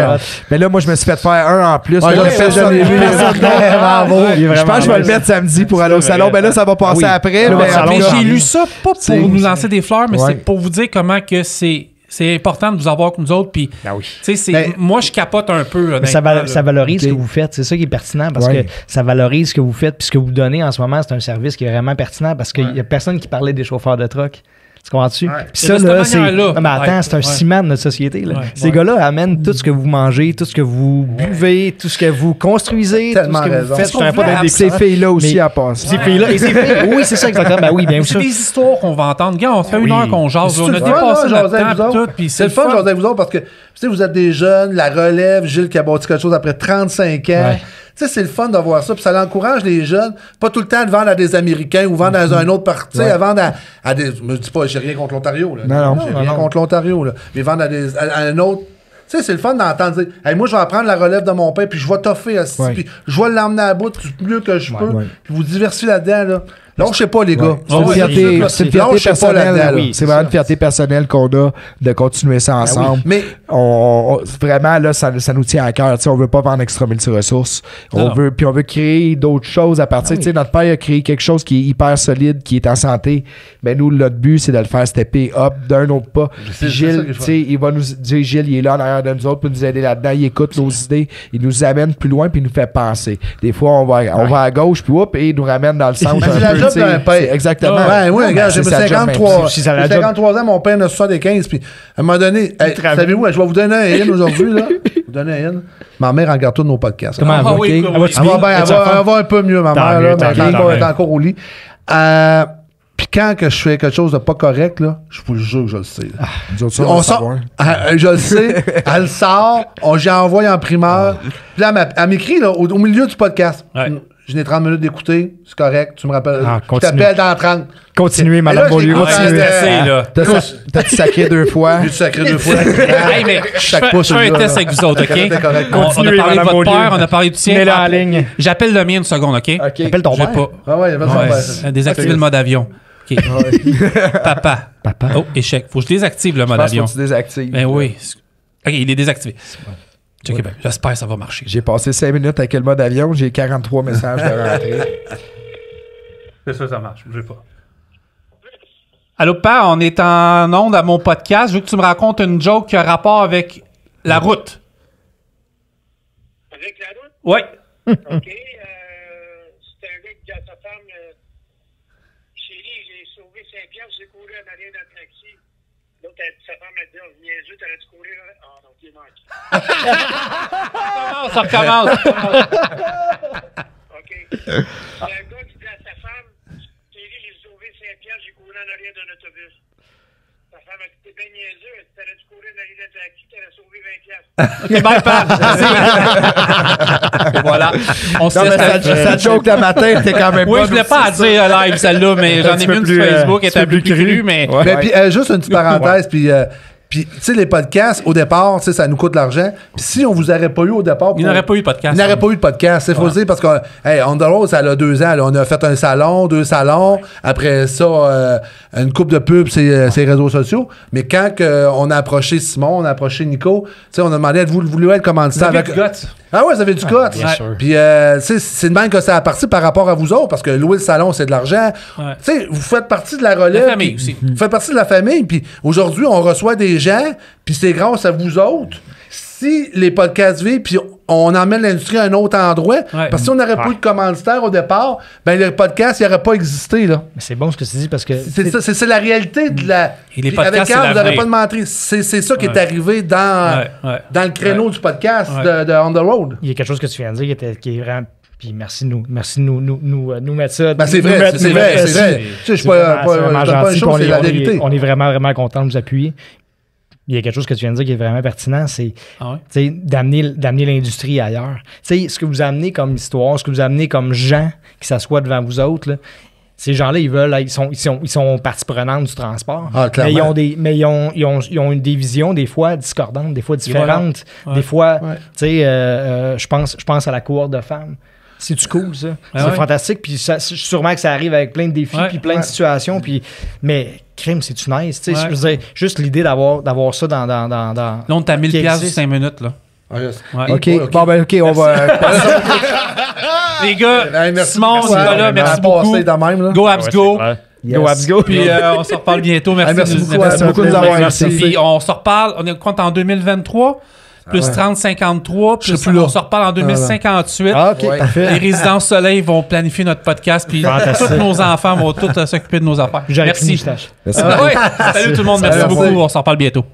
mais là, moi, je me suis fait faire un en plus. Ouais, Là, j'en ai fait personne ça. n'a vu. Bravo. Je pense que je vais le mettre samedi pour aller au salon. Ben là, ça va passer après. Le Mais salon, en tout cas, j'ai lu ça pas C'est- pour nous lancer des fleurs, mais Ouais. c'est pour vous dire comment que c'est important de vous avoir que nous autres. Puis, Ben oui. tu sais, Ben, moi, je capote un peu. Mais ça, honnêtement, ça là. valorise ce Ok. que vous faites. C'est ça qui est pertinent parce Ouais. que ça valorise ce que vous faites. Puis ce que vous donnez en ce moment, c'est un service qui est vraiment pertinent parce qu'il n'y a personne qui parlait des chauffeurs de truck. Tu comprends-tu? Puis ça, Et de là, cette c'est. manière-là, Non, mais attends, ouais, c'est un ouais. ciment de notre société. Là. Ouais, Ces ouais. gars-là amènent tout ce que vous mangez, tout ce que vous buvez, tout ce que vous construisez, Tellement tout ce que raison. vous faites. C'est Je t'en ai pas qu'on donné des ces petits- filles-là aussi Mais- à passer. Ces filles-là. Et ces filles, oui, c'est ça exactement. Ben oui, bien C'est sûr. des histoires qu'on va entendre. Gars, on fait Oui. une heure qu'on jase. C'est On a le fun, dépassé là, notre jaser avec temps. vous puis autres. tout, puis C'est le fun, jaser avec vous autres, parce que tu sais, vous êtes des jeunes, la relève, Gilles qui a bâti quelque chose après 35 ans. Ouais. Tu sais, c'est le fun de voir ça, puis ça encourage les jeunes, pas tout le temps de vendre à des Américains ou vendre dans un autre parti, à vendre à des... Je me dis pas, j'ai rien contre l'Ontario, là. Non, J'ai rien contre l'Ontario, là. Mais vendre à un autre... Tu sais, c'est le fun d'entendre dire, hey, moi, je vais apprendre la relève de mon père, puis je vais toffer, Ouais. puis je vais l'emmener à bout du mieux que je peux, ouais. puis vous diversifiez là-dedans, là. Là, je sais pas, les gars. C'est une ouais, fierté, c'est une fierté Lâchez pas là-dedans, personnelle. là. C'est vraiment une fierté personnelle qu'on a de continuer ça ensemble. Mais Vraiment, là, ça nous tient à cœur. Tu sais, on veut pas vendre extra multiressources. Non. Puis on veut créer d'autres choses à partir. Tu sais, notre père a créé quelque chose qui est hyper solide, qui est en santé. Mais nous, notre but, c'est de le faire stepper up d'un autre pas. c'est ça Gilles, que je tu sais, il va nous dire, Gilles, il est là en arrière de nous autres pour nous aider là-dedans. Il écoute nos idées. Il nous amène plus loin puis il nous fait penser. Des fois, on va à gauche puis hop, et il nous ramène dans le centre. c'est la un peu, job tu sais. d'un père. C'est exactement. Ouais, oui, regarde, j'ai c'est sa job, 53, même. Si ça la j'ai job. 53 ans, mon père en a 75, puis à un moment donné, hey, savez-vous, je vais vous donner un in aujourd'hui, là. Je vais vous donner un in. Ma mère regarde tous nos podcasts. Comment Ah, elle va? oui, Ok. oui, Elle va oui. tu Elle va bien? bien, elle va un peu mieux, ma Tant mère, mieux, là, tant mais mieux, tant elle est mieux. encore au lit. Puis quand que je fais quelque chose de pas correct, là, je vous le jure que je le sais. Nous autres, ça, On le sort, savoir. je le sais, elle sort, j'y envoie en primeur. Puis là, elle m'écrit là, au milieu du podcast. Ouais. Je n'ai 30 minutes d'écouter, c'est correct, tu me rappelles. Ah, je continue. t'appelle dans 30. Continuez, Mais Madame là, je Beaulieu. l'écoute, Ouais, Ah, c'est assez, là. T'as-tu sacré 2 fois? J'ai sacré 2 fois. Hey, mais je Chaque fais pas je fais un celui-là, test là. avec vous autres, OK? C'est correct. On a Continuez, parlé de Madame votre Beaulieu. père, on a parlé du tien. Mets-le en ligne. J'appelle le mien une seconde, OK? OK. Appelle ton Je vais père. pas. Ah ouais, il y avait son père. Désactiver le mode avion. OK. Papa. Papa. Oh, échec. Faut que je désactive le Je mode pense avion. que tu désactives. Ben oui. OK, il est désactivé. Checkez bien. J'espère que ça va marcher. J'ai passé 5 minutes avec le mode avion, j'ai 43 messages de rentrée. C'est ça, ça marche. Je sais pas. Allô, père, on est en onde à mon podcast. Je veux que tu me racontes une joke qui a rapport avec la route. Avec la route? Oui. OK. C'est un gars qui dit à sa femme, chérie, j'ai sauvé 5 piastres, j'ai couru en arrière d'un taxi. L'autre, sa femme a dit, oh, niaiseux, t'aurais-tu couru? Ah non, t'es manqué. Ça recommence. OK. C'est un gars qui dit à sa femme, chérie, j'ai sauvé 5 piastres, j'ai couru en arrière d'un autobus. Sa femme a dit, t'es bien niaiseux, t'aurais-tu couru en arrière d'un taxi, t'aurais sauvé 20 piastres. OK, bye, père. Merci. Voilà. On se Non, mais laisse ça joke le matin, t'es quand même Oui, pas. je voulais pas à dire live celle-là, mais j'en ai petit vu peu une plus, sur Facebook, elle était un peu plus crue, mais... Mais puis, juste une petite parenthèse, puis tu sais, les podcasts, au départ, tu sais, ça nous coûte de l'argent. Puis si on vous aurait pas eu au départ... Il n'aurait pas eu de podcast. Il n'aurait pas eu de podcast, il faut le dire, parce que, hey, On The Road, ça a 2 ans. Là. On a fait un salon, 2 salons. Après ça, une coupe de pubs, c'est les réseaux sociaux. Mais quand on a approché Simon, on a approché Nico, tu sais, on a demandé, êtes-vous voulu être commanditaire Vous avez avec... du guts. Ah ouais, vous avez du cote. bien sûr. Puis, tu sais, c'est de même que ça a parti par rapport à vous autres, parce que louer le salon, c'est de l'argent. Ouais. Tu sais, vous faites partie de la relève. La famille puis aussi. Vous faites partie de la famille, puis aujourd'hui, on reçoit des gens, puis c'est grâce à vous autres. Si les podcasts vivent, puis on emmène l'industrie à un autre endroit, Ouais. parce que si on n'aurait pas eu de commanditaire au départ, ben le podcast, il n'aurait pas existé, là. Mais c'est bon ce que tu dis parce que. C'est la réalité de la... Et les Puis avec podcasts, Carl, c'est vous n'aurez l'avenir. pas de mentir. C'est ça qui est Ouais. arrivé dans le créneau du podcast de On The Road. Il y a quelque chose que tu viens de dire qui est vraiment. Puis merci de nous mettre ça. Ben, c'est nous vrai, mettre- c'est nous vrai, mettre c'est ça. vrai. Tu sais, je suis C'est pas vraiment- c'est vraiment je donne pas une gentil, chose, puis c'est la vérité. On est vraiment, vraiment content de vous appuyer. Il y a quelque chose que tu viens de dire qui est vraiment pertinent, c'est Ah ouais? tu sais, d'amener l'industrie ailleurs. Tu sais, ce que vous amenez comme histoire, ce que vous amenez comme gens qui s'assoient devant vous autres, là, ces gens-là, ils veulent, ils sont partie prenante du transport. Ah, clairement. Mais ils ont des visions des fois discordantes, des fois différentes, Ouais. des fois, Ouais. tu sais, je pense à la cohorte de femmes. C'est-tu cool, ça? Ah c'est ouais. fantastique. Puis sûrement que ça arrive avec plein de défis, Ouais. puis plein de situations. Puis, mais, crime, c'est-tu nice? Tu sais, Ouais. je veux dire, juste l'idée d'avoir ça dans Là, on t'a 1000 qui piastres existe. 5 minutes, là. Ah, yes. Ouais. OK. Ouais, ok. Bon, ben, OK, on va. Les gars, Hey, merci. Simon, Ouais, Nicolas, vraiment. merci À passer beaucoup. de même, là. Go Abs Go. Yes. Go, Abs, go. Puis on se reparle bientôt. Merci, Hey, merci de nous- beaucoup, merci beaucoup de nous avoir Merci. invités. Puis on se reparle, on est compte en 2023, plus ouais. 30-53, Je plus serai plus on là. se reparle en 2058. Ah, OK, Ouais. parfait. Les résidents Soleil vont planifier notre podcast, puis tous nos enfants vont tous s'occuper de nos affaires. J'aurais Merci. pris une moustache. Merci. Oui. Salut tout le monde, merci Salut. beaucoup. On se reparle bientôt.